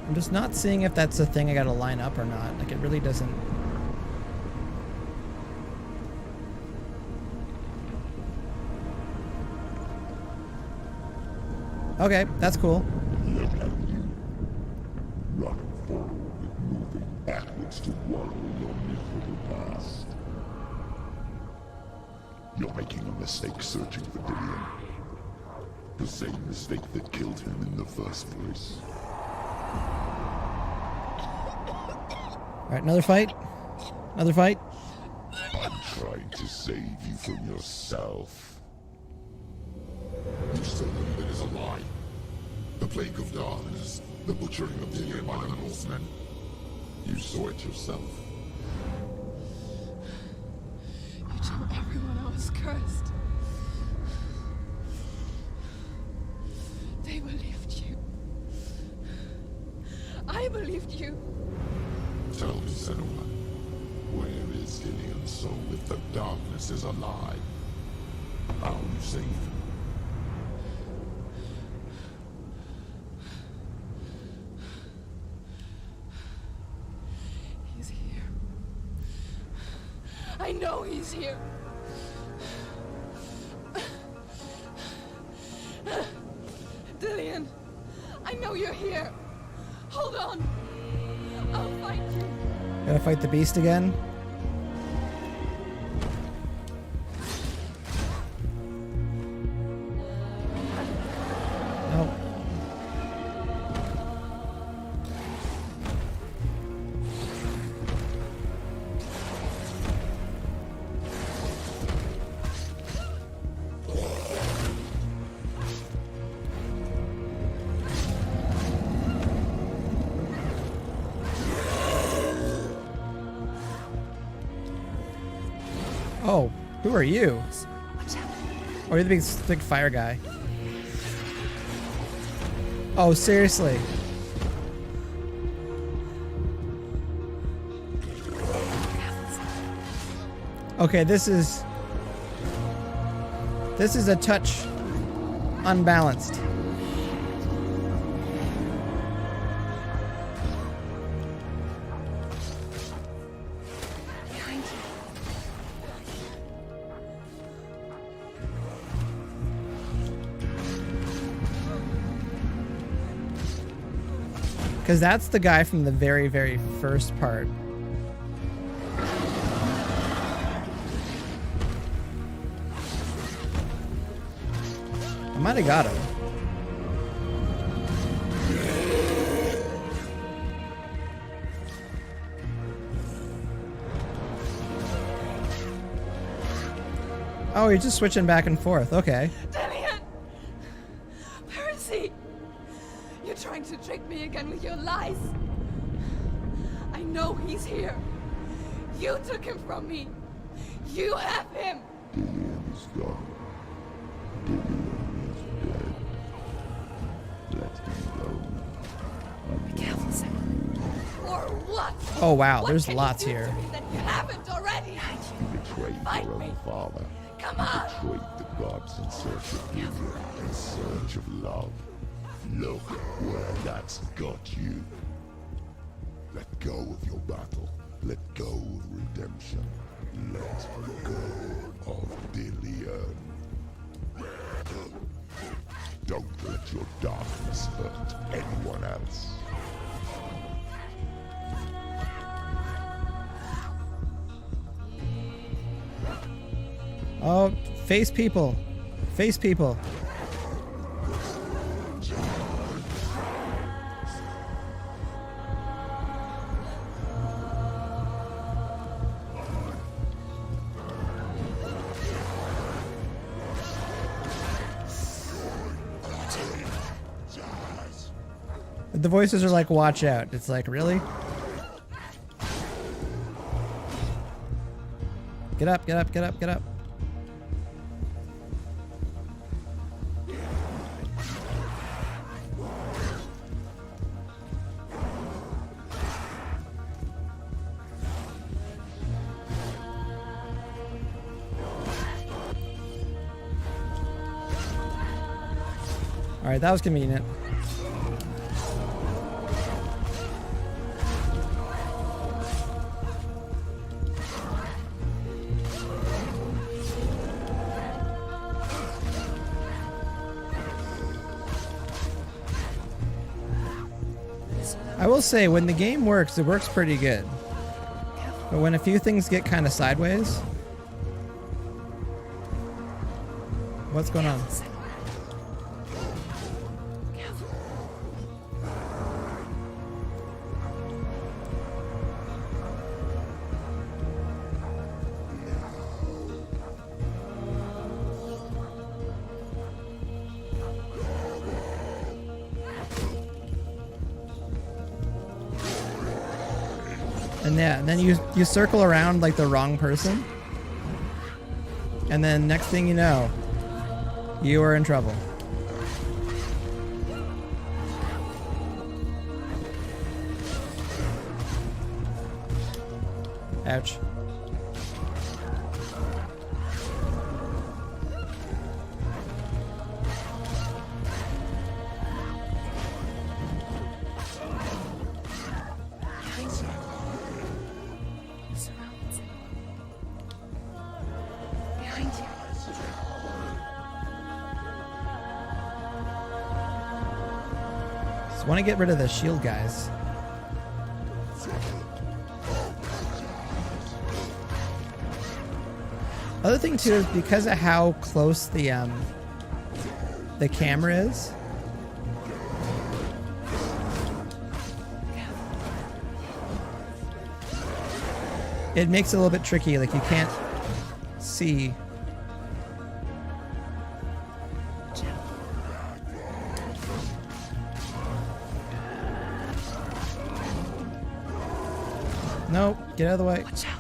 I'm just not seeing if that's a thing I gotta line up or not. Like, it really doesn't... Okay, that's cool. Running forward, moving backwards to wallow your miserable past. You're making a mistake searching for Dillion. The same mistake that killed him in the first place. Alright, another fight. Another fight. I'm trying to save you from yourself. You still believe it is a lie. The plague of darkness, the butchering of Dillion by the Northmen. You saw it yourself. You told everyone I was cursed. They believed you. I believed you. Tell me, Senua, where is Dillion's soul if the darkness is alive? How will you save him? He's here. I know he's here. Dillion, I know you're here. Hold on. I'll fight you. Gotta fight the beast again. Who are you? Watch out. Oh, you're the big fire guy. Oh, seriously. Okay, this is a touch unbalanced. Behind you. Because that's the guy from the very, very first part. I might have got him. Oh, you're just switching back and forth. Okay. Delian! Where is he? You're trying to trick me again with your lies. I know he's here. You took him from me. You have him. Dillian is gone. Dillian is dead. Let him go. Be careful, Senua. For what? Oh, wow. What There's can lots you do here. to me that you haven't already. You betrayed Fight your me. own father. Come on. Betrayed the gods in search of Dillian, in search of love. Look where that's got you. Let go of your battle. Let go of redemption. Let go of Dillian. Don't let your darkness hurt anyone else. Oh, face people. Face people. The voices are like, watch out. It's like, really? Get up, get up, get up, get up. All right, that was convenient. I will say, when the game works, it works pretty good. But when a few things get kind of sideways... What's going on? And yeah, then you circle around like the wrong person. And then next thing you know, you are in trouble. Ouch. Behind you. Just want to get rid of the shield guys. Other thing too is because of how close the camera is. It makes it a little bit tricky, like you can't see. Nope, get out of the way. Watch out.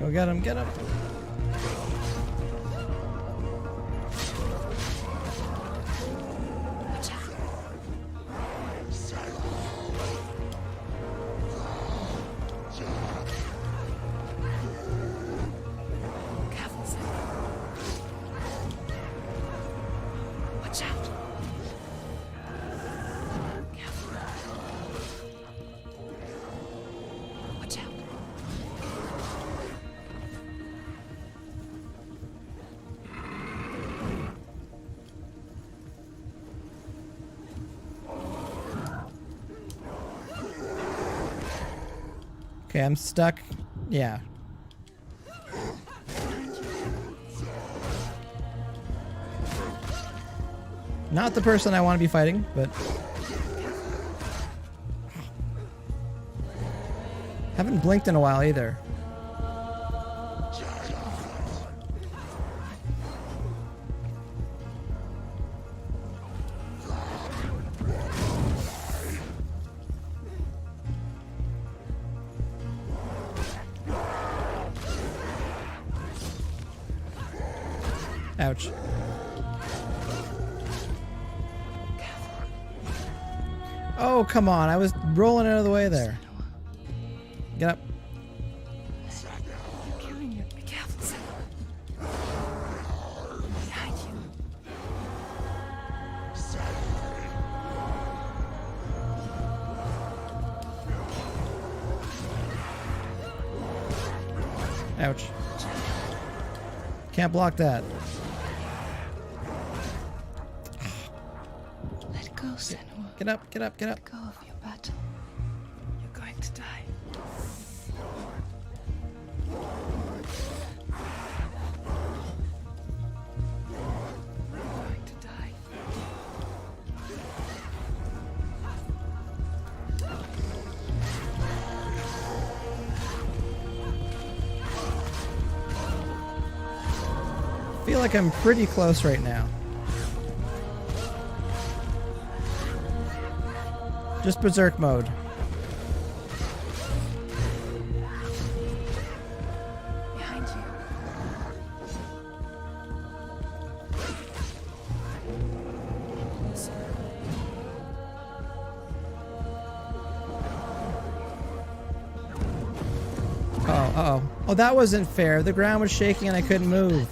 Go get him, get him. Careful, Senua. Watch out. Careful. Watch out. Okay, I'm stuck. Yeah. Not the person I want to be fighting, but haven't blinked in a while either. Ouch. Oh, come on. I was rolling out of the way there. Get up. You're killing you. Be careful, Senua. Behind you. Ouch. Can't block that. Let go, Senua. Get up, get up, get up. Let go of your battle. You're going to die. You're going to die. I feel like I'm pretty close right now. Just berserk mode. Behind you. Oh, uh-oh. Oh, that wasn't fair. The ground was shaking and I couldn't move.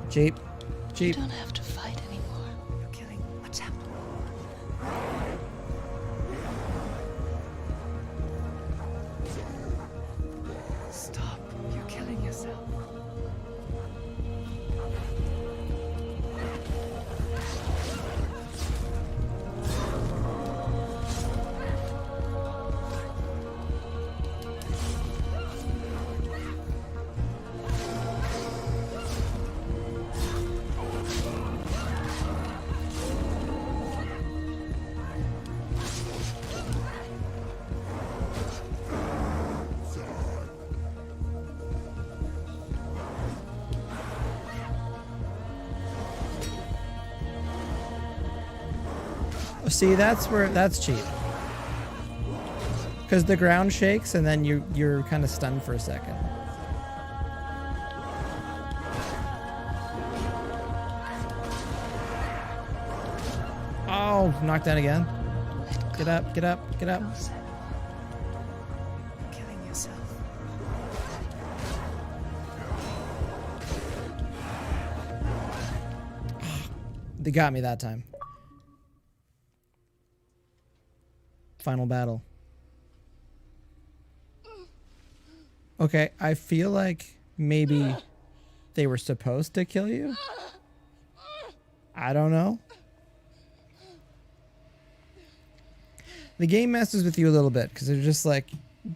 Jeep. You Jeep. don't have to fight anymore. You're killing. Watch out. Stop. You're killing yourself. See, that's cheap. Because the ground shakes and then you're kind of stunned for a second. Oh, knocked down again. Get up, get up, get up. Go, Senua. You're killing yourself. They got me that time. Final battle. Okay, I feel like maybe they were supposed to kill you. I don't know. The game messes with you a little bit because they're just like,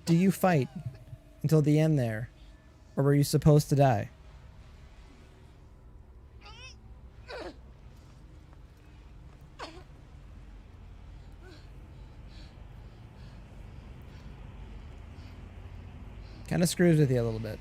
do you fight until the end there? Or were you supposed to die? Kind of screws with you a little bit.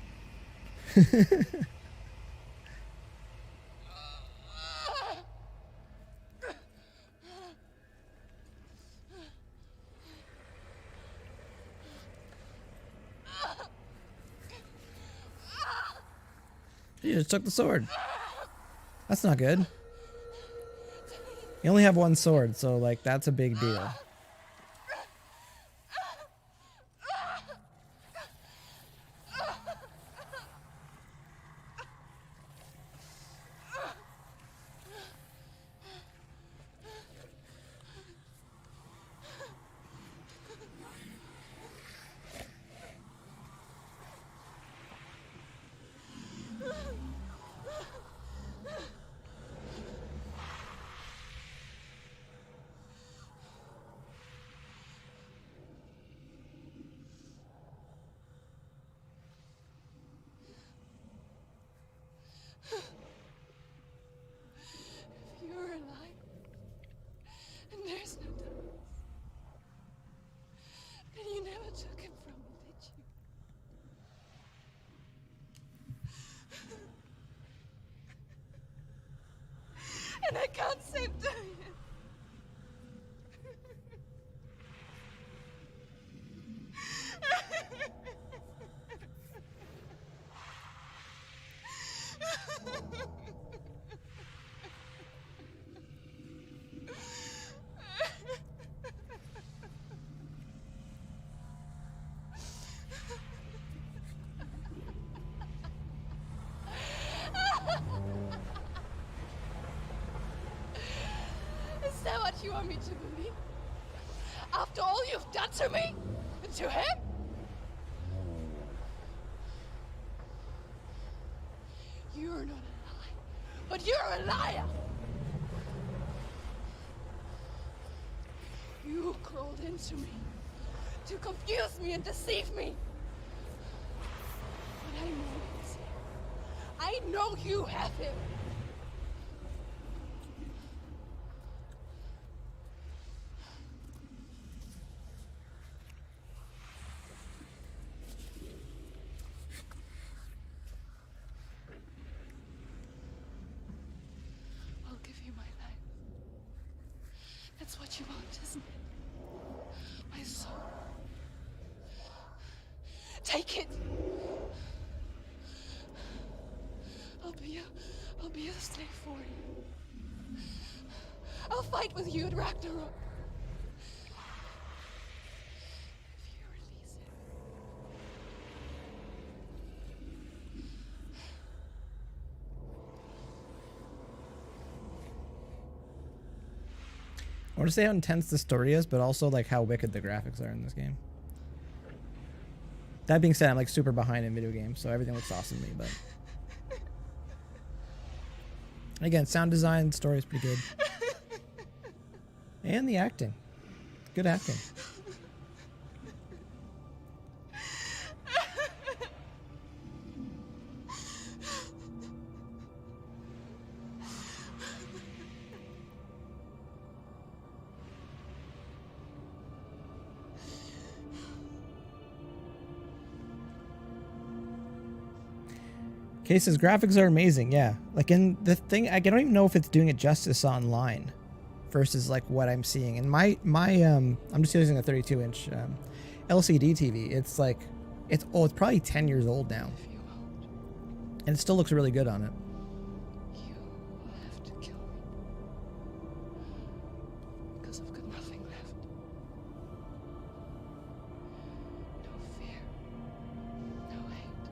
You just took the sword. That's not good. You only have one sword, so like that's a big deal. If you're alive, and there's no doubt, then you never took him from me, did you? And I can't save doing it. Is that what you want me to believe? After all you've done to me? And to him? You're not a liar, but you're a liar! You crawled into me to confuse me and deceive me. But I know he's here. I know you have him. I'll give you my life. That's what you want, isn't it? My soul. Take it. I'll be a slave for you. I'll fight with you at Ragnarok. If you release it. I want to say how intense the story is, but also like how wicked the graphics are in this game. That being said, I'm like super behind in video games, so everything looks awesome to me, but again, sound design, story is pretty good. And the acting. Good acting. Case's graphics are amazing, yeah. Like in the thing, I don't even know if it's doing it justice online versus like what I'm seeing. And I'm just using a 32-inch LCD TV. It's like, it's probably 10 years old now. If you won't, And it still looks really good on it. you will have to kill me. Because I've got nothing left. No fear. No hate.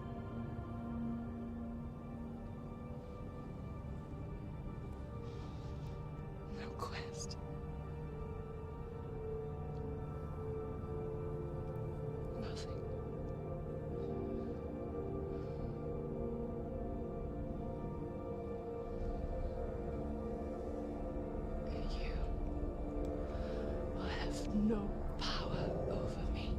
No quest. Nothing. And you will have no power over me.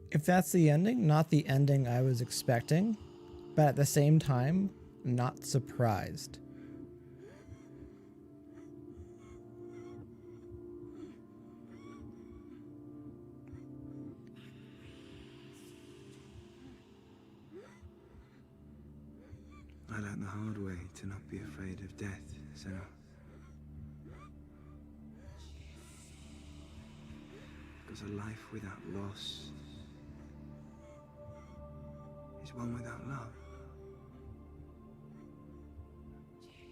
If that's the ending, not the ending I was expecting, but at the same time, not surprised. I learned the hard way to not be afraid of death, Senua. Because a life without loss is one without love.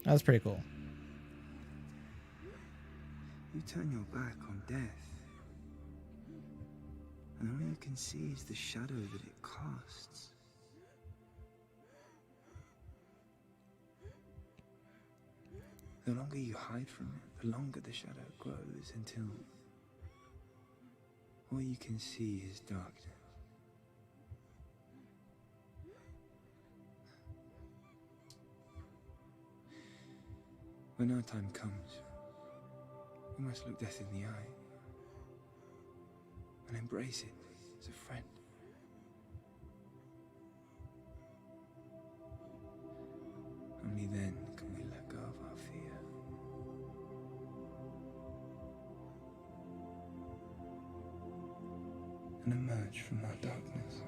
That was pretty cool. You turn your back on death, and all you can see is the shadow that it casts. The longer you hide from it, the longer the shadow grows until all you can see is darkness. When our time comes, we must look death in the eye and embrace it as a friend. Only then can we let go of our fear. And emerge from our darkness.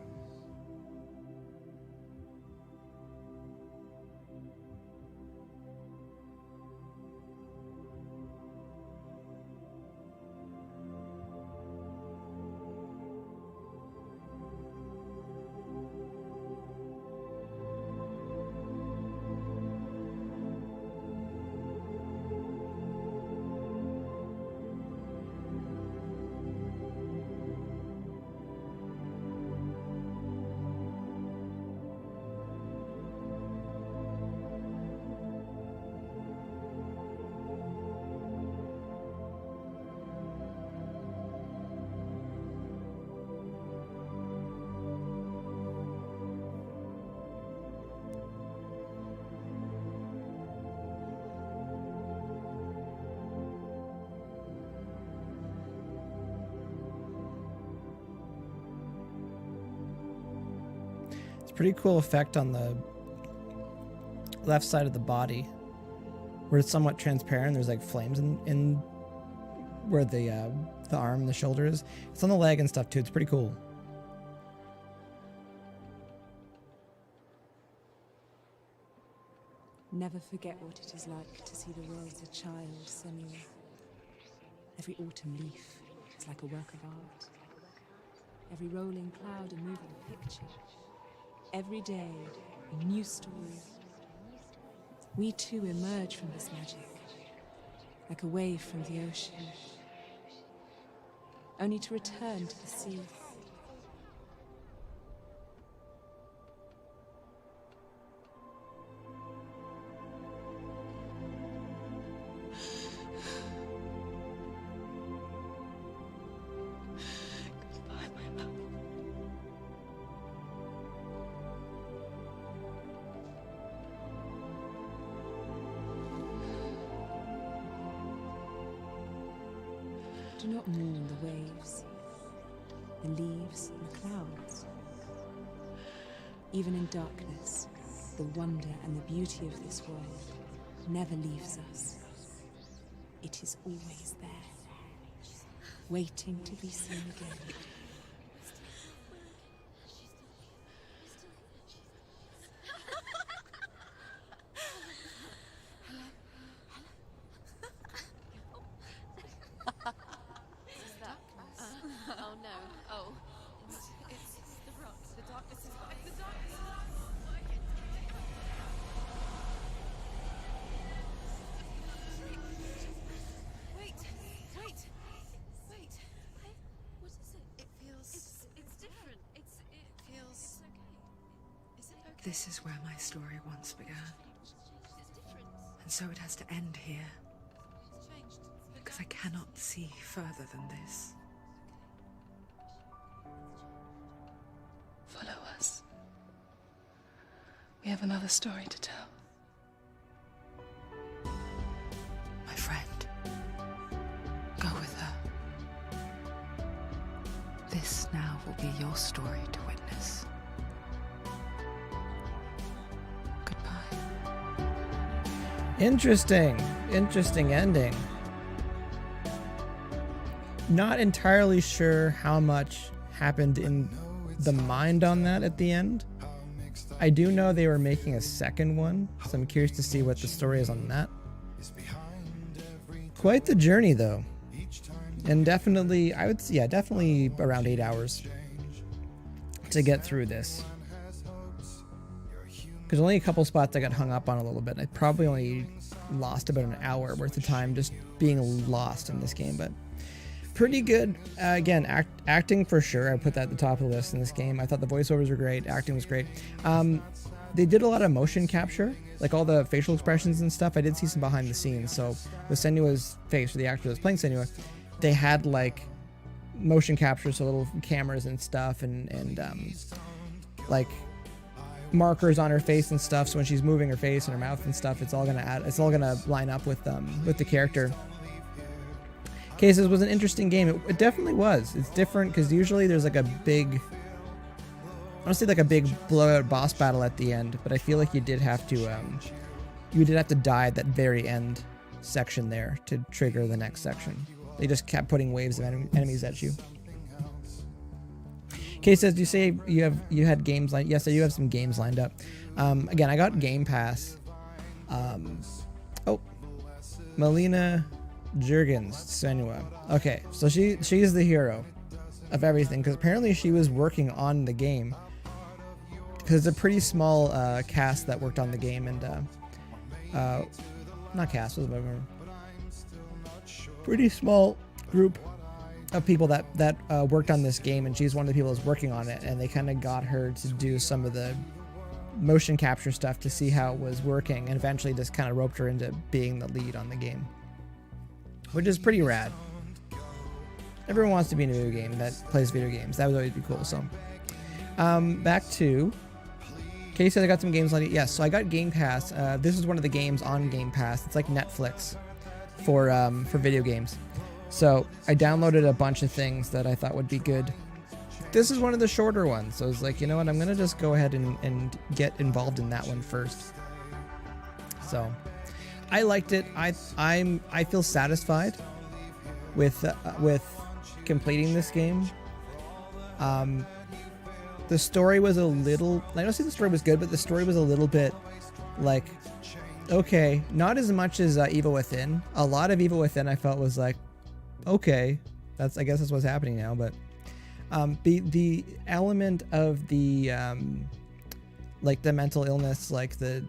Pretty cool effect on the left side of the body where it's somewhat transparent. There's like flames in where the arm and the shoulder is. It's on the leg and stuff too. It's pretty cool. Never forget what it is like to see the world as a child, Senua. Every autumn leaf is like a work of art. Every rolling cloud a moving picture. Every day, a new story. We too emerge from this magic, like a wave from the ocean, only to return to the sea. Do not mourn the waves, the leaves, and the clouds. Even in darkness, the wonder and the beauty of this world never leaves us. It is always there, waiting to be seen again. This is where my story once began. And so it has to end here. Because I cannot see further than this. Follow us. We have another story to tell. My friend, go with her. This now will be your story to witness. Interesting ending. Not entirely sure how much happened in the mind on that at the end. I do know they were making a second one, so I'm curious to see what the story is on that. Quite the journey, though. And definitely, I would say, yeah, definitely around 8 hours to get through this. Because only a couple spots I got hung up on a little bit. I probably only lost about an hour worth of time just being lost in this game, but pretty good. Again, acting for sure. I put that at the top of the list in this game. I thought the voiceovers were great. Acting was great. They did a lot of motion capture, like all the facial expressions and stuff. I did see some behind the scenes. So with Senua's face, or the actor that was playing Senua, they had like motion capture, so little cameras and stuff, and like markers on her face and stuff, so when she's moving her face and her mouth and stuff, it's all gonna line up with the character. Cases was an interesting game. It definitely was. It's different because usually there's like a big, honestly, like a big blowout boss battle at the end, but I feel like you did have to die at that very end section there to trigger the next section. They just kept putting waves of enemies at you. Kay says, you say you had games lined? Yes, I do have some games lined up. Again, I got Game Pass. Oh, Melina Jurgens, Senua. Okay, so she's the hero of everything, because apparently she was working on the game. Because it's a pretty small cast that worked on the game, and not cast, was it? Pretty small group of people that worked on this game, and she's one of the people that's working on it, and they kind of got her to do some of the motion capture stuff to see how it was working, and eventually just kind of roped her into being the lead on the game, which is pretty rad. Everyone wants to be in a video game that plays video games. That would always be cool. So back to Katie says I got some games on it. Yes, so I got Game Pass. This is one of the games on Game Pass. It's like Netflix for video games. So I downloaded a bunch of things that I thought would be good. This is one of the shorter ones, so I was like, you know what, I'm gonna just go ahead and get involved in that one first. So I liked it. I feel satisfied with completing this game. The story was a little, I don't say the story was good, but the story was a little bit like, okay, not as much as Evil Within. A lot of Evil Within I felt was like, okay, I guess that's what's happening now, but the element of the like the mental illness, like the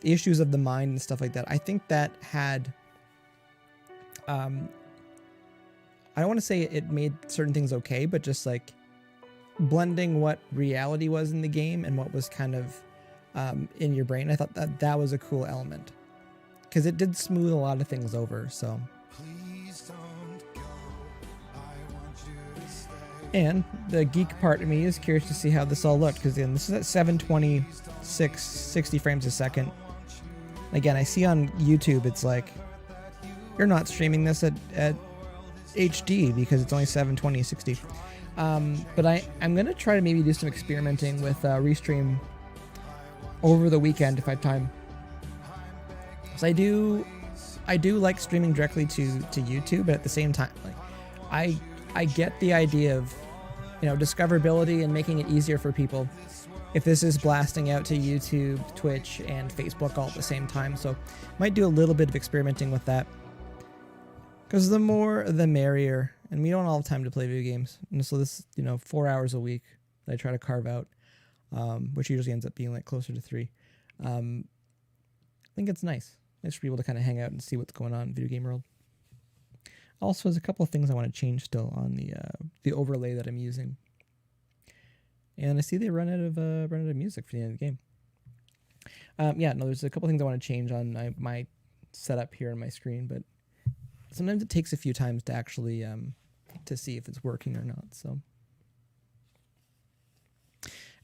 issues of the mind and stuff like that, I think that had I don't want to say it made certain things okay, but just like blending what reality was in the game and what was kind of in your brain. I thought that was a cool element because it did smooth a lot of things over. So, and the geek part of me is curious to see how this all looked, because this is at 720, 60 frames a second. Again, I see on YouTube it's like you're not streaming this at HD because it's only 720, 60. But I'm gonna try to maybe do some experimenting with Restream over the weekend if I have time. So I do like streaming directly to YouTube, but at the same time, like I get the idea of, you know, discoverability and making it easier for people if this is blasting out to YouTube, Twitch, and Facebook all at the same time. So might do a little bit of experimenting with that, because the more the merrier, and we don't all have time to play video games. And so this, 4 hours a week that I try to carve out, which usually ends up being like closer to 3. I think it's nice for people to kind of hang out and see what's going on in video game world. Also, there's a couple of things I want to change still on the overlay that I'm using. And I see they run out of music for the end of the game. There's a couple things I want to change on my setup here on my screen, but sometimes it takes a few times to actually to see if it's working or not. So,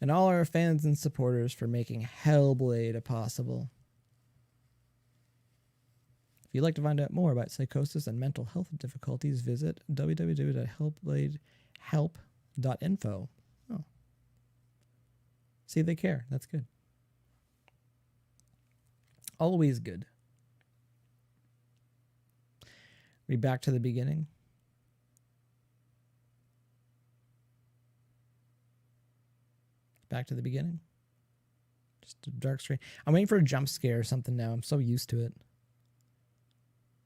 and all our fans and supporters for making Hellblade possible. If you'd like to find out more about psychosis and mental health difficulties, visit www.hellbladehelp.info. Oh. See, they care. That's good. Always good. Be back to the beginning. Back to the beginning. Just a dark screen. I'm waiting for a jump scare or something now. I'm so used to it.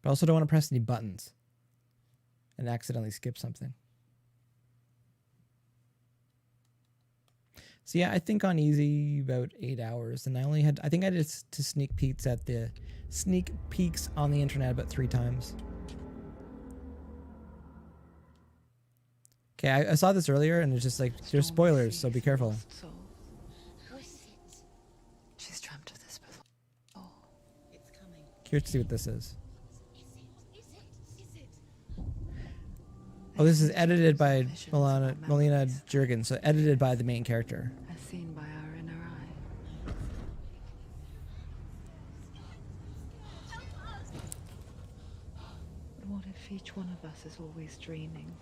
But I also don't want to press any buttons and accidentally skip something. So yeah, I think on easy about 8 hours, and I think I did to sneak peeks on the internet about 3 times. Okay, I saw this earlier, and it's just like there's spoilers, so be careful. She's dreamt of this before. Curious to see what this is. Oh, this is edited by Melina Jurgen, so edited by the main character. As seen by our inner eye. But what if each one of us is always dreaming,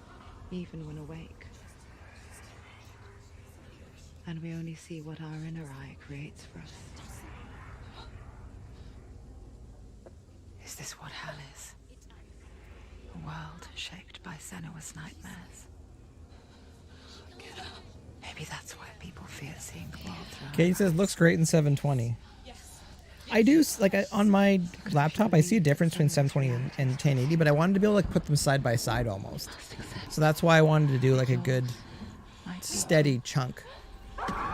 even when awake? And we only see what our inner eye creates for us. Is this what hell is? A world shaped by Senua's nightmares. Maybe that's why people fear seeing the world through. Katie says looks great in 720. I do like on my laptop. I see a difference between 720 and 1080, but I wanted to be able to like put them side by side almost. So that's why I wanted to do like a good, steady chunk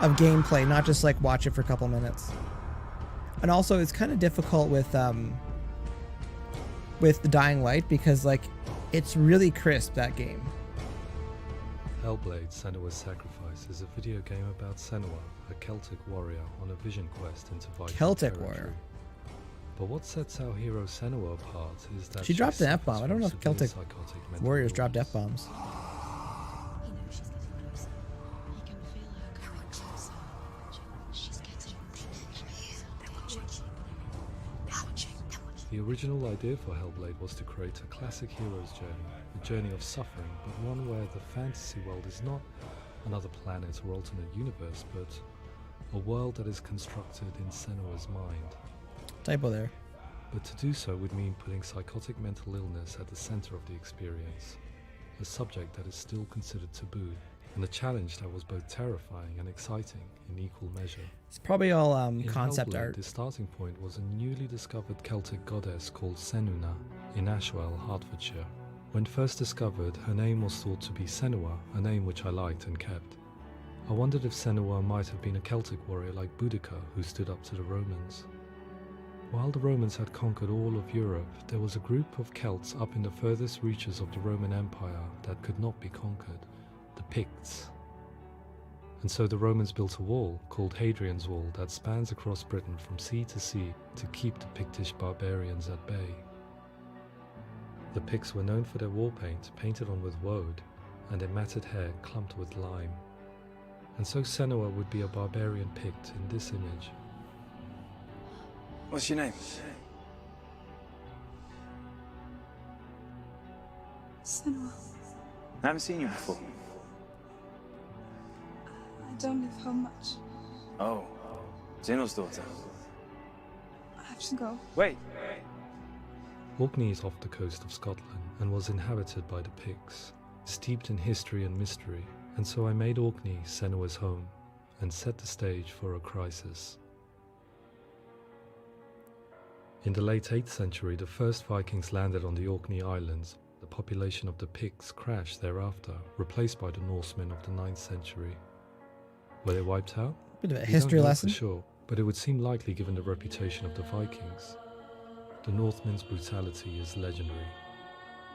of gameplay, not just like watch it for a couple minutes. And also, it's kind of difficult with the Dying Light because like it's really crisp, that game. Hellblade: Senua's Sacrifice is a video game about Senua, a Celtic warrior on a vision quest into Viking Celtic territory. warrior. But what sets our hero Senua apart is that She dropped an suffers F-bomb. I don't know if from Celtic severe psychotic mental warriors illness. dropped F-bombs. He knows she's getting closer. He can feel her coming closer. She's getting closer. They're watching. They're watching. They're watching. The original idea for Hellblade was to create a classic hero's journey, a journey of suffering, but one where the fantasy world is not another planet or alternate universe, but a world that is constructed in Senua's mind. Typo there. But to do so would mean putting psychotic mental illness at the center of the experience, a subject that is still considered taboo, and a challenge that was both terrifying and exciting in equal measure. It's probably all In concept Hellblade, art. the starting point was a newly discovered Celtic goddess called Senua in Ashwell, Hertfordshire. When first discovered, her name was thought to be Senua, a name which I liked and kept. I wondered if Senua might have been a Celtic warrior like Boudica who stood up to the Romans. While the Romans had conquered all of Europe, there was a group of Celts up in the furthest reaches of the Roman Empire that could not be conquered, the Picts. And so the Romans built a wall, called Hadrian's Wall, that spans across Britain from sea to sea to keep the Pictish barbarians at bay. The Picts were known for their war paint, painted on with woad, and their matted hair clumped with lime. And so Senua would be a barbarian Pict in this image. What's your name? Senua, I haven't seen you before. I don't live home much. Oh, Zeno's daughter. I have to go. Wait. Orkney is off the coast of Scotland and was inhabited by the Picts, steeped in history and mystery, and so I made Orkney Senua's home and set the stage for a crisis. In the late 8th century, the first Vikings landed on the Orkney Islands. The population of the Picts crashed thereafter, replaced by the Norsemen of the 9th century. Were they wiped out? Bit of a We history don't know lesson. for sure, but it would seem likely given the reputation of the Vikings. The Northmen's brutality is legendary.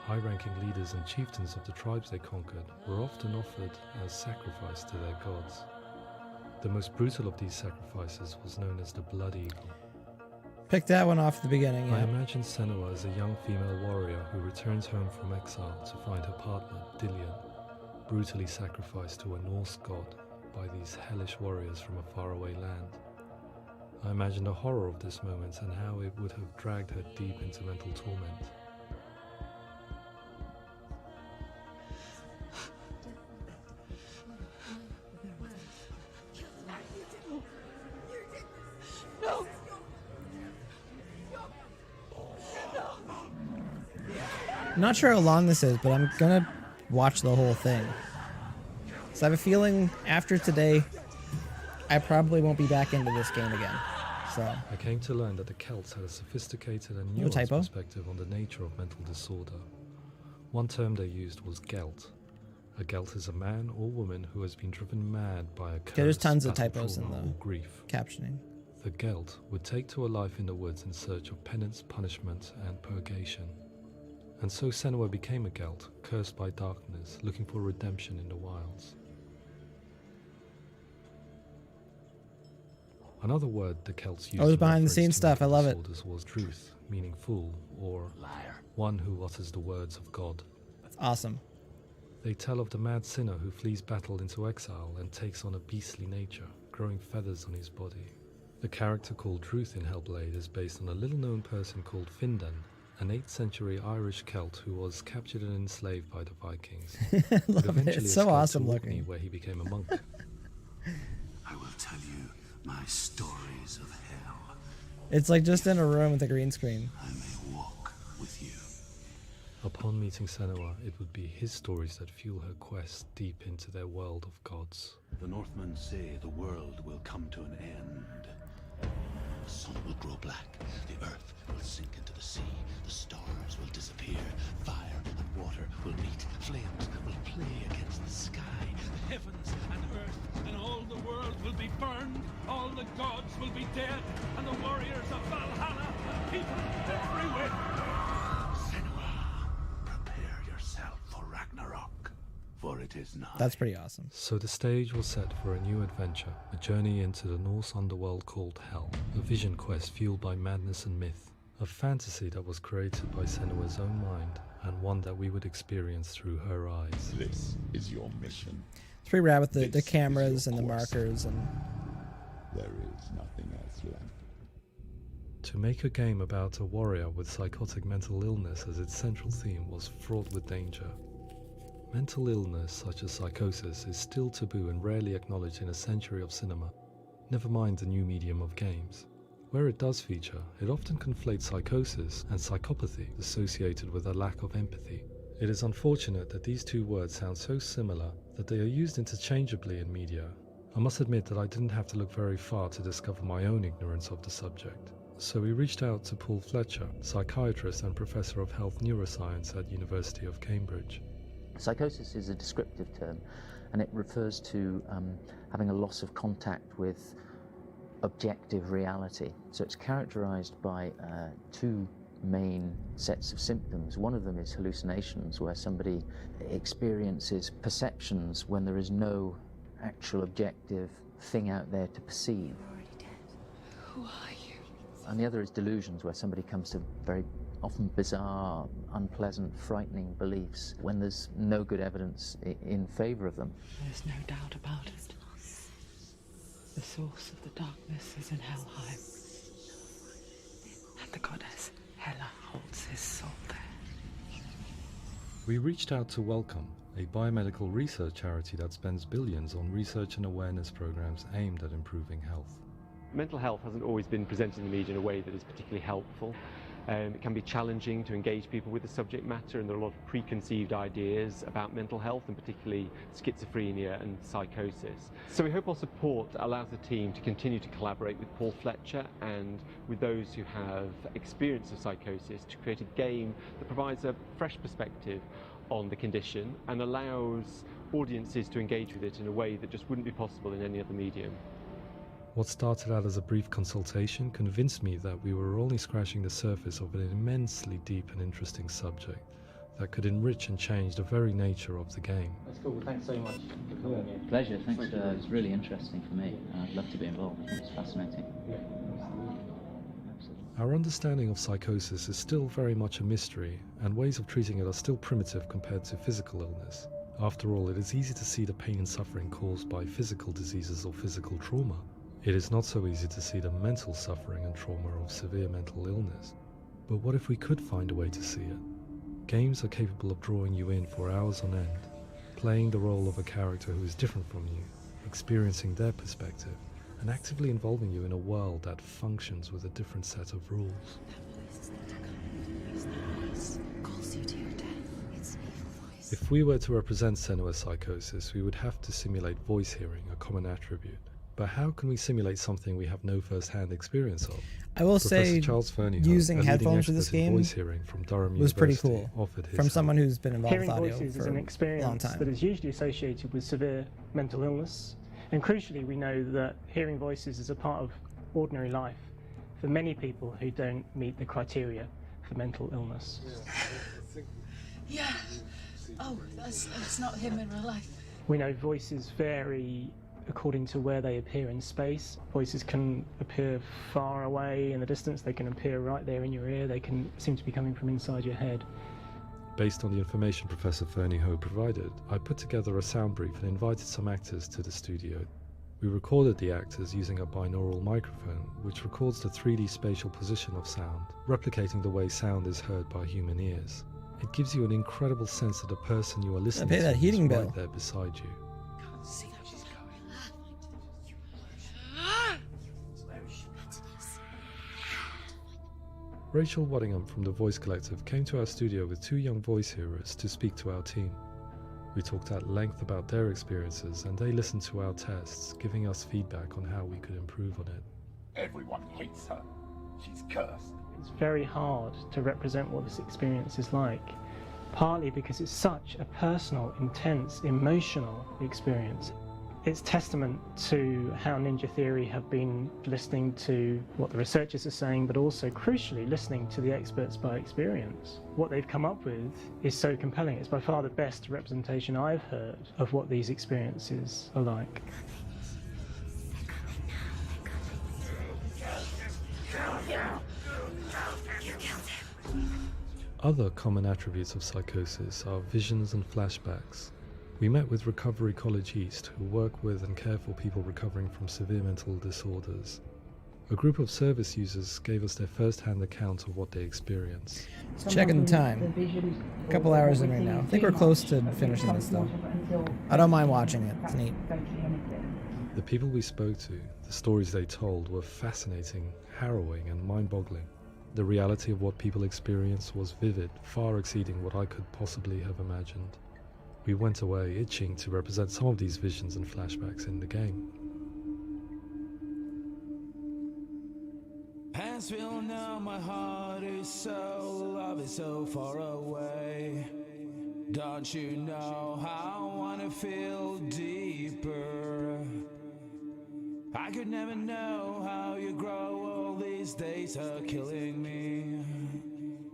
High-ranking leaders and chieftains of the tribes they conquered were often offered as sacrifice to their gods. The most brutal of these sacrifices was known as the Blood Eagle. Pick that one off at the beginning. I Yeah. imagine Senua as a young female warrior who returns home from exile to find her partner, Dillion, brutally sacrificed to a Norse god by these hellish warriors from a faraway land. I imagine the horror of this moment and how it would have dragged her deep into mental torment. No! I'm not sure how long this is, but I'm gonna watch the whole thing. So I have a feeling after today, I probably won't be back into this game again. So I came to learn that the Celts had a sophisticated and No nuanced typo. perspective on the nature of mental disorder. One term they used was gelt. A gelt is a man or woman who has been driven mad by a curse, there's tons of battle typos in trauma, the or grief. captioning. The gelt would take to a life in the woods in search of penance, punishment, and purgation. And so Senua became a gelt, cursed by darkness, looking for redemption in the wilds. Another word the Celts used Oh, there's in behind the reference scenes to stuff, I mental love it. disorders was truth, meaning fool, or Liar. one who utters the words of God. Awesome. They tell of the mad sinner who flees battle into exile and takes on a beastly nature, growing feathers on his body. The character called Truth in Hellblade is based on a little-known person called Findan, an 8th century Irish Celt who was captured and enslaved by the Vikings. Love it. Eventually It's so escaped awesome to Orkney, looking. where he became a monk. I will tell you my stories of hell. It's like just in a room with a green screen. I may walk with you. Upon meeting Senua, it would be his stories that fuel her quest deep into their world of gods. The Northmen say the world will come to an end. The sun will grow black, the earth will sink into the sea, the stars will disappear, fire and water will meet, flames will play against the sky, The heavens and earth and all the world will be burned, all the gods will be dead, and the warriors of Valhalla and people everywhere. Senua, prepare yourself for Ragnarok, for it is nigh. That's pretty awesome. So the stage was set for a new adventure, a journey into the Norse underworld called Hell, a vision quest fueled by madness and myth, a fantasy that was created by Senua's own mind, and one that we would experience through her eyes. This is your mission. It's pretty rad with the This is cameras your and the course. markers and There is nothing else left. To make a game about a warrior with psychotic mental illness as its central theme was fraught with danger. Mental illness such as psychosis is still taboo and rarely acknowledged in a century of cinema, never mind the new medium of games. Where it does feature, it often conflates psychosis and psychopathy associated with a lack of empathy. It is unfortunate that these two words sound so similar that they are used interchangeably in media. I must admit that I didn't have to look very far to discover my own ignorance of the subject. So we reached out to Paul Fletcher, psychiatrist and professor of health neuroscience at University of Cambridge. Psychosis is a descriptive term, and it refers to having a loss of contact with objective reality. So it's characterized by two main sets of symptoms. One of them is hallucinations, where somebody experiences perceptions when there is no actual objective thing out there to perceive. Who are you? And the other is delusions, where somebody comes to very often bizarre, unpleasant, frightening beliefs when there's no good evidence in favor of them. There's no doubt about it. The source of the darkness is in Helheim. And the goddess Hela holds his soul there. We reached out to Welcome, a biomedical research charity that spends billions on research and awareness programs aimed at improving health. Mental health hasn't always been presented in the media in a way that is particularly helpful. It can be challenging to engage people with the subject matter, and there are a lot of preconceived ideas about mental health, and particularly schizophrenia and psychosis. So we hope our support allows the team to continue to collaborate with Paul Fletcher and with those who have experience of psychosis to create a game that provides a fresh perspective on the condition and allows audiences to engage with it in a way that just wouldn't be possible in any other medium. What started out as a brief consultation convinced me that we were only scratching the surface of an immensely deep and interesting subject that could enrich and change the very nature of the game. That's cool. Thanks so much for coming here. Pleasure. Thanks. It was really interesting for me, and I'd love to be involved. I think it's fascinating. Absolutely. Our understanding of psychosis is still very much a mystery, and ways of treating it are still primitive compared to physical illness. After all, it is easy to see the pain and suffering caused by physical diseases or physical trauma. It is not so easy to see the mental suffering and trauma of severe mental illness. But what if we could find a way to see it? Games are capable of drawing you in for hours on end, playing the role of a character who is different from you, experiencing their perspective, and actively involving you in a world that functions with a different set of rules. Calls you to your death. It's an evil voice. If we were to represent Senua's psychosis, we would have to simulate voice hearing, a common attribute. But how can we simulate something we have no first-hand experience of? I will say, Charles Fernie, using a leading headphones for this expert in game voice hearing from Durham was pretty University, cool. offered his From someone help. who's been involved with Hearing audio voices for is an a long experience time. that is usually associated with severe mental illness. And crucially, we know that hearing voices is a part of ordinary life for many people who don't meet the criteria for mental illness. Yeah. Oh, that's not him in real life. We know voices vary according to where they appear in space. Voices can appear far away in the distance, they can appear right there in your ear, they can seem to be coming from inside your head. Based on the information Professor Fernie Ho provided, I put together a sound brief and invited some actors to the studio. We recorded the actors using a binaural microphone, which records the 3D spatial position of sound, replicating the way sound is heard by human ears. It gives you an incredible sense that the person you are listening to is right there beside you. Can't see that she's going. Rachel Waddingham from the Voice Collective came to our studio with 2 young voice hearers to speak to our team. We talked at length about their experiences and they listened to our tests, giving us feedback on how we could improve on it. Everyone hates her. She's cursed. It's very hard to represent what this experience is like, partly because it's such a personal, intense, emotional experience. It's testament to how Ninja Theory have been listening to what the researchers are saying, but also, crucially, listening to the experts by experience. What they've come up with is so compelling. It's by far the best representation I've heard of what these experiences are like. Other common attributes of psychosis are visions and flashbacks. We met with Recovery College East, who work with and care for people recovering from severe mental disorders. A group of service users gave us their first-hand account of what they experienced. Checking the time. A couple hours in right now. I think we're close to finishing this though. I don't mind watching it. It's neat. The people we spoke to, the stories they told, were fascinating, harrowing, and mind-boggling. The reality of what people experienced was vivid, far exceeding what I could possibly have imagined. We went away itching to represent some of these visions and flashbacks in the game. As we all know, my heart is so, love is so far away. Don't you know how I wanna feel deeper? I could never know how you grow, all these days are killing me.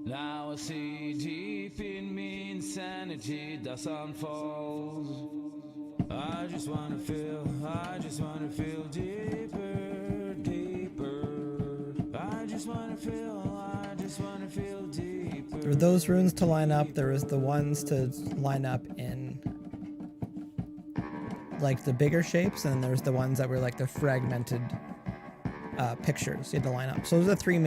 Now I see deep in me insanity does unfold. I just wanna feel deeper, deeper. I just wanna feel deeper. There were those runes to line up, there was the ones to line up in like the bigger shapes, and then there's the ones that were like the fragmented pictures you had to line up. So those are the three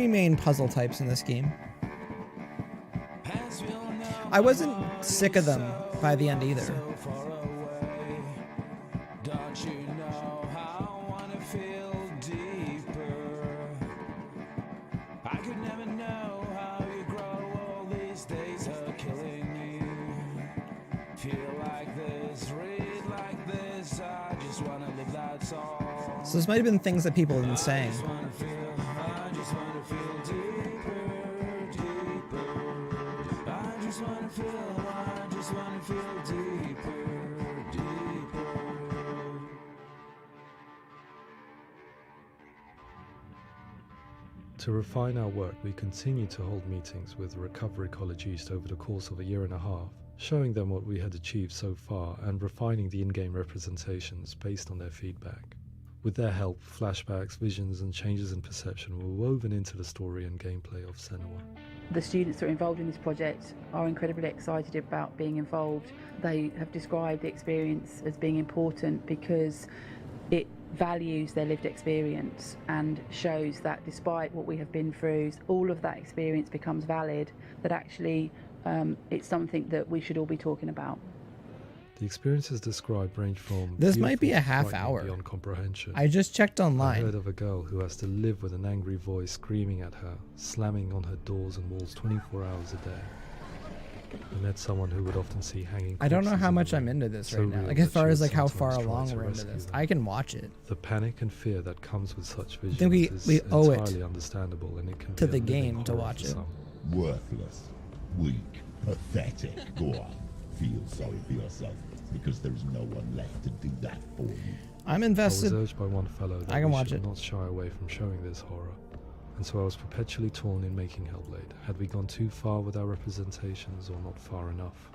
main puzzle types in this game. I wasn't sick of them by the end either. Don't you know how I wanna feel deeper? I could never know how you grow, all these days are killing me. Feel like this, read like this, I just wanna live that song. So this might have been things that people have been saying. I just wanna feel deeper, deeper. I just wanna feel deeper, deeper. To refine our work, we continue to hold meetings with Recovery College East over the course of a year and a half, showing them what we had achieved so far and refining the in-game representations based on their feedback. With their help, flashbacks, visions and changes in perception were woven into the story and gameplay of Senua. The students that are involved in this project are incredibly excited about being involved. They have described the experience as being important because it values their lived experience and shows that despite what we have been through, all of that experience becomes valid, that actually it's something that we should all be talking about. The experiences described range from This might be a beautiful to half frightening hour. beyond comprehension. I just checked online. I heard of a girl who has to live with an angry voice screaming at her, slamming on her doors and walls 24 hours a day. I met someone who would often see hanging. I don't know corpses how in the much I'm rain, into this so right now. real Like as that far she as would like how far sometimes try along to we're into rescue this. them. I can watch it. The panic and fear that comes with such visions think we is owe it entirely understandable, and it can to be the a living game to horror watch for it. some. Worthless, weak, pathetic. Go on, feel sorry for yourself, because there's no one left to do that for you. I'm invested. I was urged by one fellow that I can we watch should it. not shy away from showing this horror, and so I was perpetually torn in making Hellblade. Had we gone too far with our representations, or not far enough?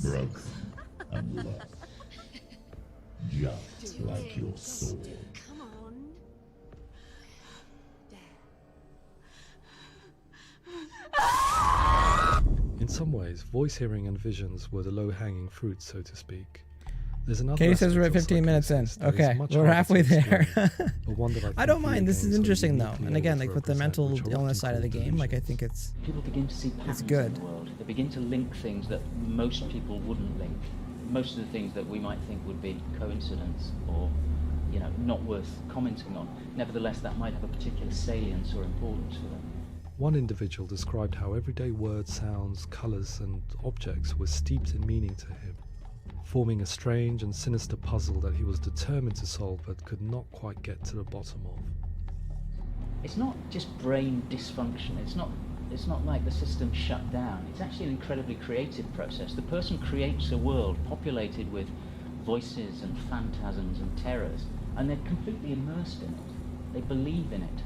Broken and lost, just like your soul. Come on. In some ways, voice hearing and visions were the low-hanging fruit, so to speak. There's another Katie says we're at aspect of 15 minutes in. psychosis that is Okay, much we're harder halfway to there. explain, but one that I I think don't video mind. This is games are interesting though, uniquely and again, able to like with the represent, mental which are illness often side of the called game, like I think it's People begin to see patterns good. in the world. They begin to link things that most people wouldn't link. Most of the things that we might think would be coincidence or, you know, not worth commenting on. Nevertheless, that might have a particular salience or importance for them. One individual described how everyday words, sounds, colours and objects were steeped in meaning to him, forming a strange and sinister puzzle that he was determined to solve but could not quite get to the bottom of. It's not just brain dysfunction. It's not like the system shut down. It's actually an incredibly creative process. The person creates a world populated with voices and phantasms and terrors, and they're completely immersed in it. They believe in it.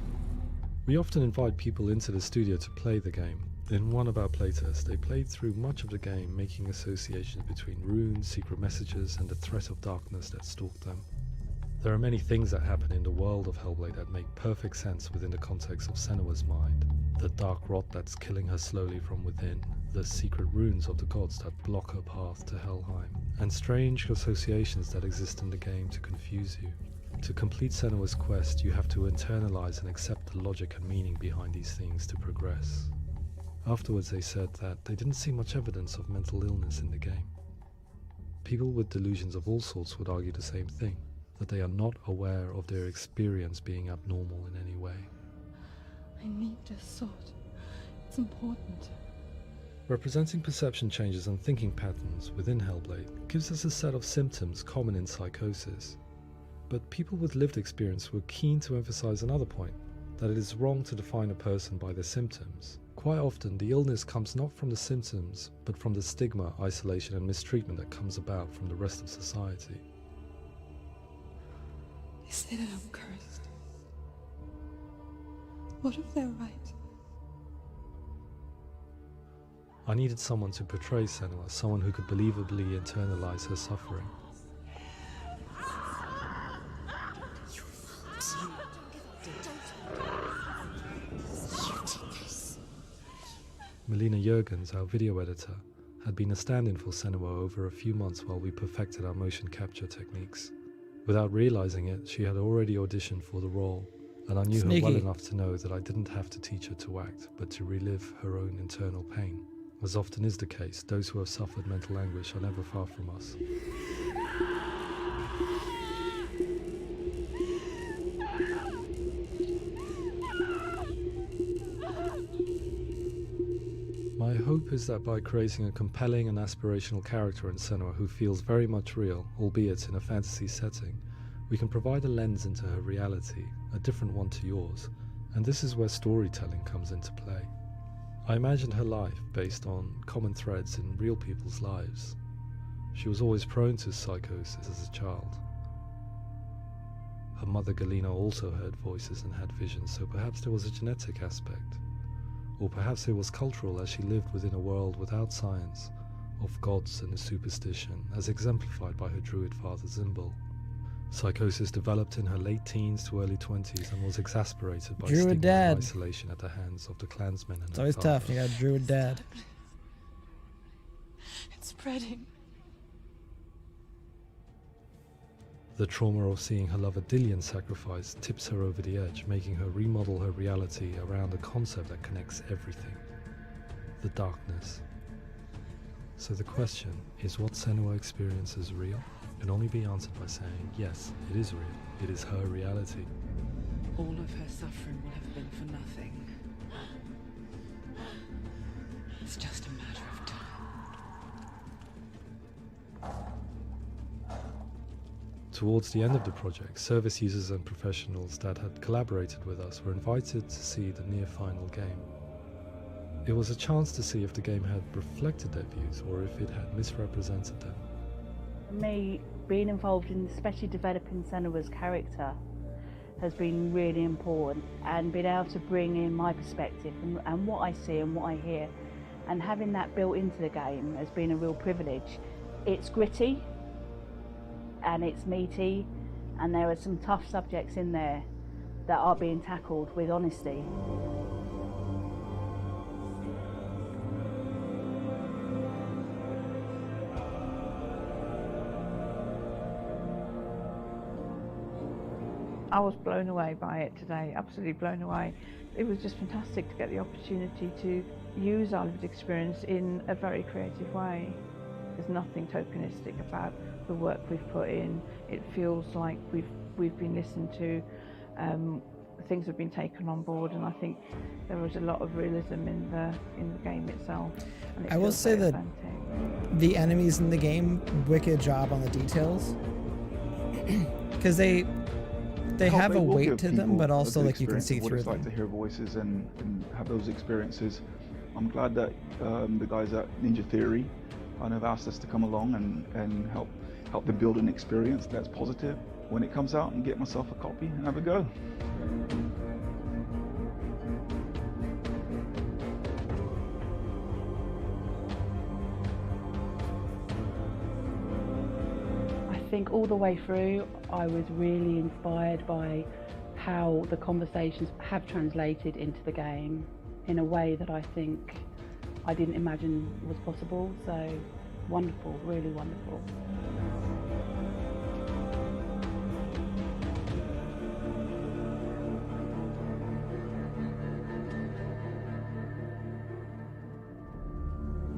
We often invite people into the studio to play the game. In one of our playtests, they played through much of the game, making associations between runes, secret messages, and the threat of darkness that stalked them. There are many things that happen in the world of Hellblade that make perfect sense within the context of Senua's mind. The dark rot that's killing her slowly from within, the secret runes of the gods that block her path to Helheim, and strange associations that exist in the game to confuse you. To complete Senua's quest, you have to internalize and accept the logic and meaning behind these things to progress. Afterwards, they said that they didn't see much evidence of mental illness in the game. People with delusions of all sorts would argue the same thing, that they are not aware of their experience being abnormal in any way. I need this sword. It's important. Representing perception changes and thinking patterns within Hellblade gives us a set of symptoms common in psychosis. But people with lived experience were keen to emphasize another point, that it is wrong to define a person by their symptoms. Quite often, the illness comes not from the symptoms, but from the stigma, isolation and mistreatment that comes about from the rest of society. They say that I'm cursed. What if they're right? I needed someone to portray Senua, someone who could believably internalize her suffering. Melina Jurgens, our video editor, had been a stand-in for Senua over a few months while we perfected our motion capture techniques. Without realizing it, she had already auditioned for the role, and I knew her well enough to know that I didn't have to teach her to act, but to relive her own internal pain. As often is the case, those who have suffered mental anguish are never far from us. My hope is that by creating a compelling and aspirational character in Senua who feels very much real, albeit in a fantasy setting, we can provide a lens into her reality, a different one to yours, and this is where storytelling comes into play. I imagined her life based on common threads in real people's lives. She was always prone to psychosis as a child. Her mother Galina also heard voices and had visions, so perhaps there was a genetic aspect. Or perhaps it was cultural, as she lived within a world without science, of gods and a superstition, as exemplified by her druid father Zimbal. Psychosis developed in her late teens to early 20s and was exasperated by Druid stigma dad. and isolation at the hands of the clansmen and It's her always father. tough. You got a druid dad. It's spreading. The trauma of seeing her lover Dillian sacrificed tips her over the edge, making her remodel her reality around a concept that connects everything: the darkness. So the question, is what Senua experiences real? Can only be answered by saying, yes, it is real. It is her reality. All of her suffering will have been for nothing. Towards the end of the project, service users and professionals that had collaborated with us were invited to see the near final game. It was a chance to see if the game had reflected their views or if it had misrepresented them. For me, being involved in especially developing Senua's character has been really important, and being able to bring in my perspective and what I see and what I hear, and having that built into the game has been a real privilege. It's gritty and it's meaty, and there are some tough subjects in there that are being tackled with honesty. I was blown away by it today, absolutely blown away. It was just fantastic to get the opportunity to use our lived experience in a very creative way. There's nothing tokenistic about the work we've put in. It feels like we've been listened to, things have been taken on board, and I think there was a lot of realism in the game itself. And it I will feels say very that authentic. the enemies in the game, wicked job on the details, because they have a will weight give to them, people but a also good like you can experience see of what through it's them. like to hear voices and have those experiences. I'm glad that the guys at Ninja Theory kind of asked us to come along and help them build an experience that's positive when it comes out, and get myself a copy and have a go. I think all the way through I was really inspired by how the conversations have translated into the game in a way that I think I didn't imagine was possible. So wonderful, really wonderful.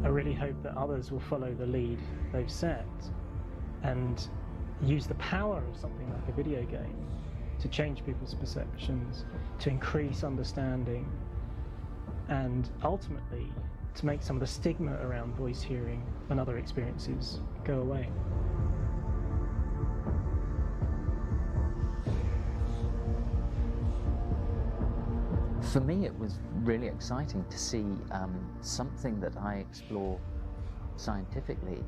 I really hope that others will follow the lead they've set and use the power of something like a video game to change people's perceptions, to increase understanding, and ultimately to make some of the stigma around voice hearing and other experiences go away. For me, it was really exciting to see something that I explore scientifically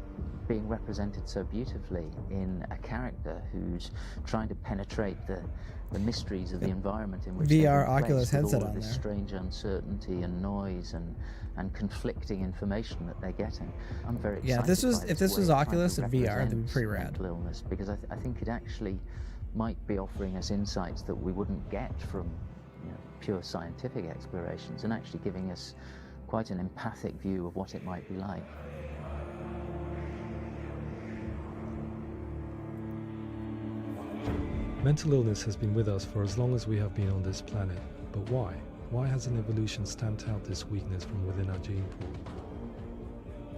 being represented so beautifully in a character who's trying to penetrate the mysteries of the environment in which VR they're Oculus placed with headset all of on this there. strange uncertainty and noise and conflicting information that they're getting. I'm very excited. Yeah, if this was by if this way was of trying to Oculus and VR, that'd be represent pretty rad. mental illness, because I think it actually might be offering us insights that we wouldn't get from pure scientific explorations, and actually giving us quite an empathic view of what it might be like. Mental illness has been with us for as long as we have been on this planet, but why? Why has an evolution stamped out this weakness from within our gene pool?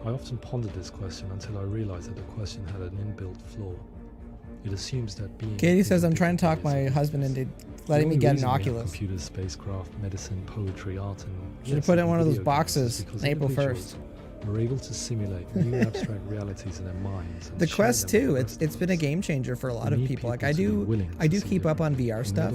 I often pondered this question until I realized that the question had an inbuilt flaw. It assumes that being... Katie says I'm trying to talk my husband into letting me get an Oculus. Computers, spacecraft, medicine, poetry, art, and... Should have put it in one of those boxes April 1st. We're able to simulate new abstract realities in their minds. The Quest 2, it's been a game changer for a lot of people. Like I do keep up on VR stuff,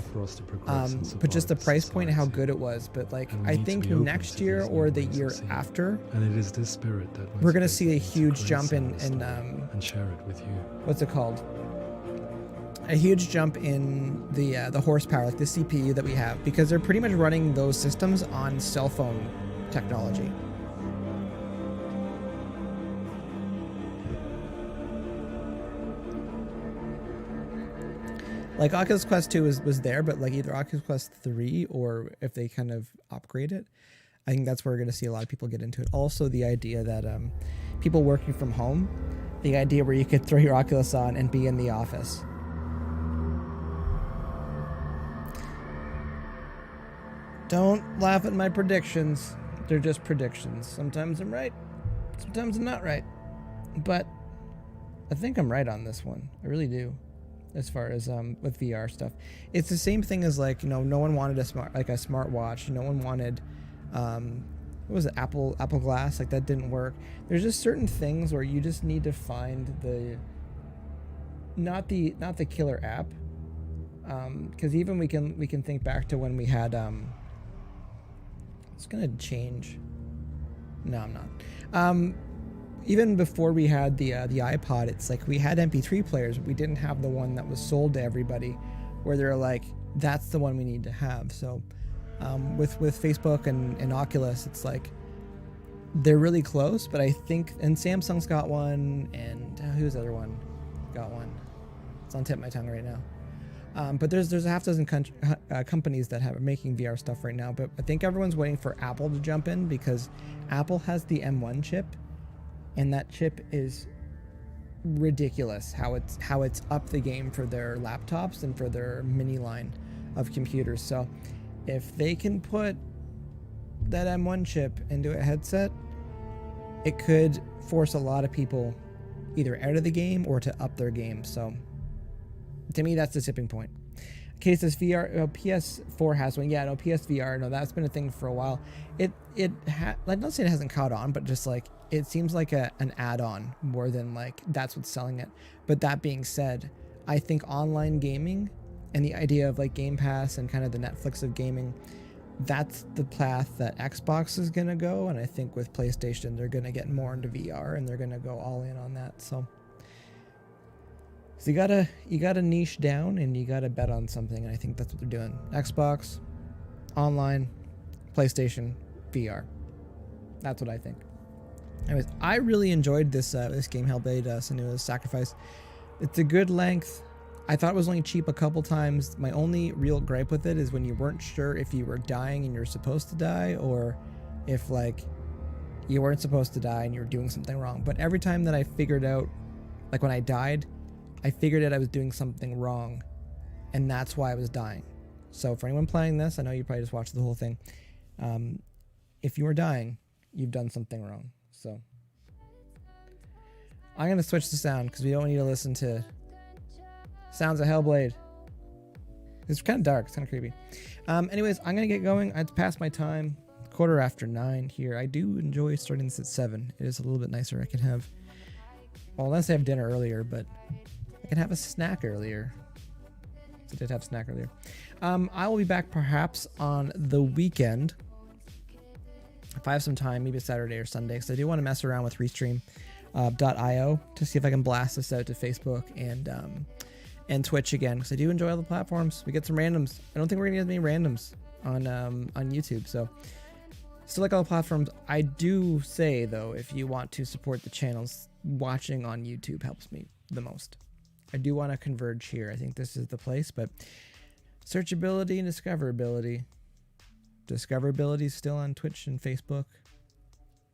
but just the price point and how good it was. But like I think next year or the year after, and it is this spirit that we're gonna see a huge jump in and share it with you. What's it called? A huge jump in the horsepower, like the CPU that we have, because they're pretty much running those systems on cell phone technology. Like Oculus Quest 2 was there, but like either Oculus Quest 3 or if they kind of upgrade it, I think that's where we're going to see a lot of people get into it. Also, the idea that people working from home, the idea where you could throw your Oculus on and be in the office. Don't laugh at my predictions. They're just predictions. Sometimes I'm right, sometimes I'm not right. But I think I'm right on this one. I really do. As far as with VR stuff, it's the same thing as like, no one wanted a smartwatch. No one wanted what was it, Apple Glass, like that didn't work. There's just certain things where you just need to find not the killer app, because even we can think back to when we had it's gonna change. No, I'm not. Even before we had the iPod, it's like we had MP3 players. We didn't have the one that was sold to everybody, where they're like, that's the one we need to have. So with Facebook and Oculus, it's like they're really close. But I think, and Samsung's got one, and who's the other one got one? It's on the tip of my tongue right now. But there's a half dozen companies that are making VR stuff right now. But I think everyone's waiting for Apple to jump in, because Apple has the M1 chip, and that chip is ridiculous how it's up the game for their laptops and for their mini line of computers. So if they can put that M1 chip into a headset, it could force a lot of people either out of the game or to up their game. So to me, that's the tipping point. Katie says PS4 has one. Yeah, no, PSVR, no, that's been a thing for a while. Like, not saying it hasn't caught on, but just like it seems like an add-on more than like that's what's selling it. But that being said, I think online gaming and the idea of like Game Pass and kind of the Netflix of gaming, that's the path that Xbox is gonna go. And I think with PlayStation, they're gonna get more into VR and they're gonna go all in on that. So you gotta niche down and you gotta bet on something, and I think that's what they're doing. Xbox, online, PlayStation, VR. That's what I think. Anyways, I really enjoyed this game, Hellblade: Senua's Sacrifice. It's a good length. I thought it was only cheap a couple times. My only real gripe with it is when you weren't sure if you were dying and you're supposed to die, or if like you weren't supposed to die and you were doing something wrong. But every time that I figured out, like when I died, I figured out I was doing something wrong, and that's why I was dying. So for anyone playing this, I know you probably just watched the whole thing. If you are dying, you've done something wrong. So I'm going to switch the sound because we don't need to listen to sounds of Hellblade. It's kind of dark. It's kind of creepy. Anyways, I'm going to get going. It's past my time. 9:15 here. I do enjoy starting this at 7. It is a little bit nicer. I can have, well, unless I have dinner earlier, but I can have a snack earlier. I did have a snack earlier. I will be back perhaps on the weekend if I have some time, maybe Saturday or Sunday, because I do want to mess around with Restream.io to see if I can blast this out to Facebook and Twitch again, because I do enjoy all the platforms. We get some randoms. I don't think we're gonna get many randoms on YouTube, so still like all the platforms. I do say though, if you want to support the channels, watching on YouTube helps me the most. I do want to converge here. I think this is the place, but searchability and discoverability. Discoverability is still on Twitch and Facebook,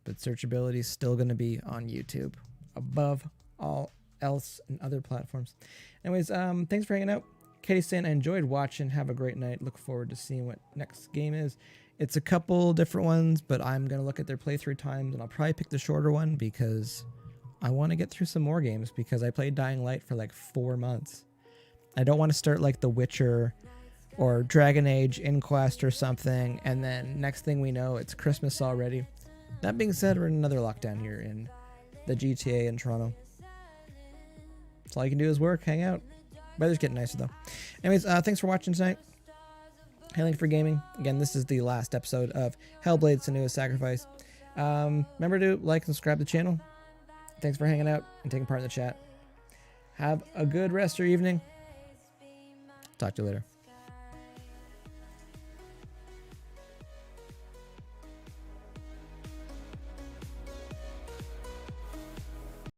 but searchability is still going to be on YouTube above all else and other platforms. Anyways, thanks for hanging out. Katie saying I enjoyed watching. Have a great night. Look forward to seeing what next game is. It's a couple different ones, but I'm going to look at their playthrough times, and I'll probably pick the shorter one because I want to get through some more games, because I played Dying Light for like 4 months. I don't want to start like The Witcher or Dragon Age Inquest or something, and then next thing we know, it's Christmas already. That being said, we're in another lockdown here in the GTA in Toronto. That's all you can do is work, hang out. Weather's getting nicer though. Anyways, thanks for watching tonight. HeyLangford Gaming. Again, this is the last episode of Hellblade: Senua's Sacrifice. Remember to like and subscribe to the channel. Thanks for hanging out and taking part in the chat. Have a good rest of your evening. Talk to you later.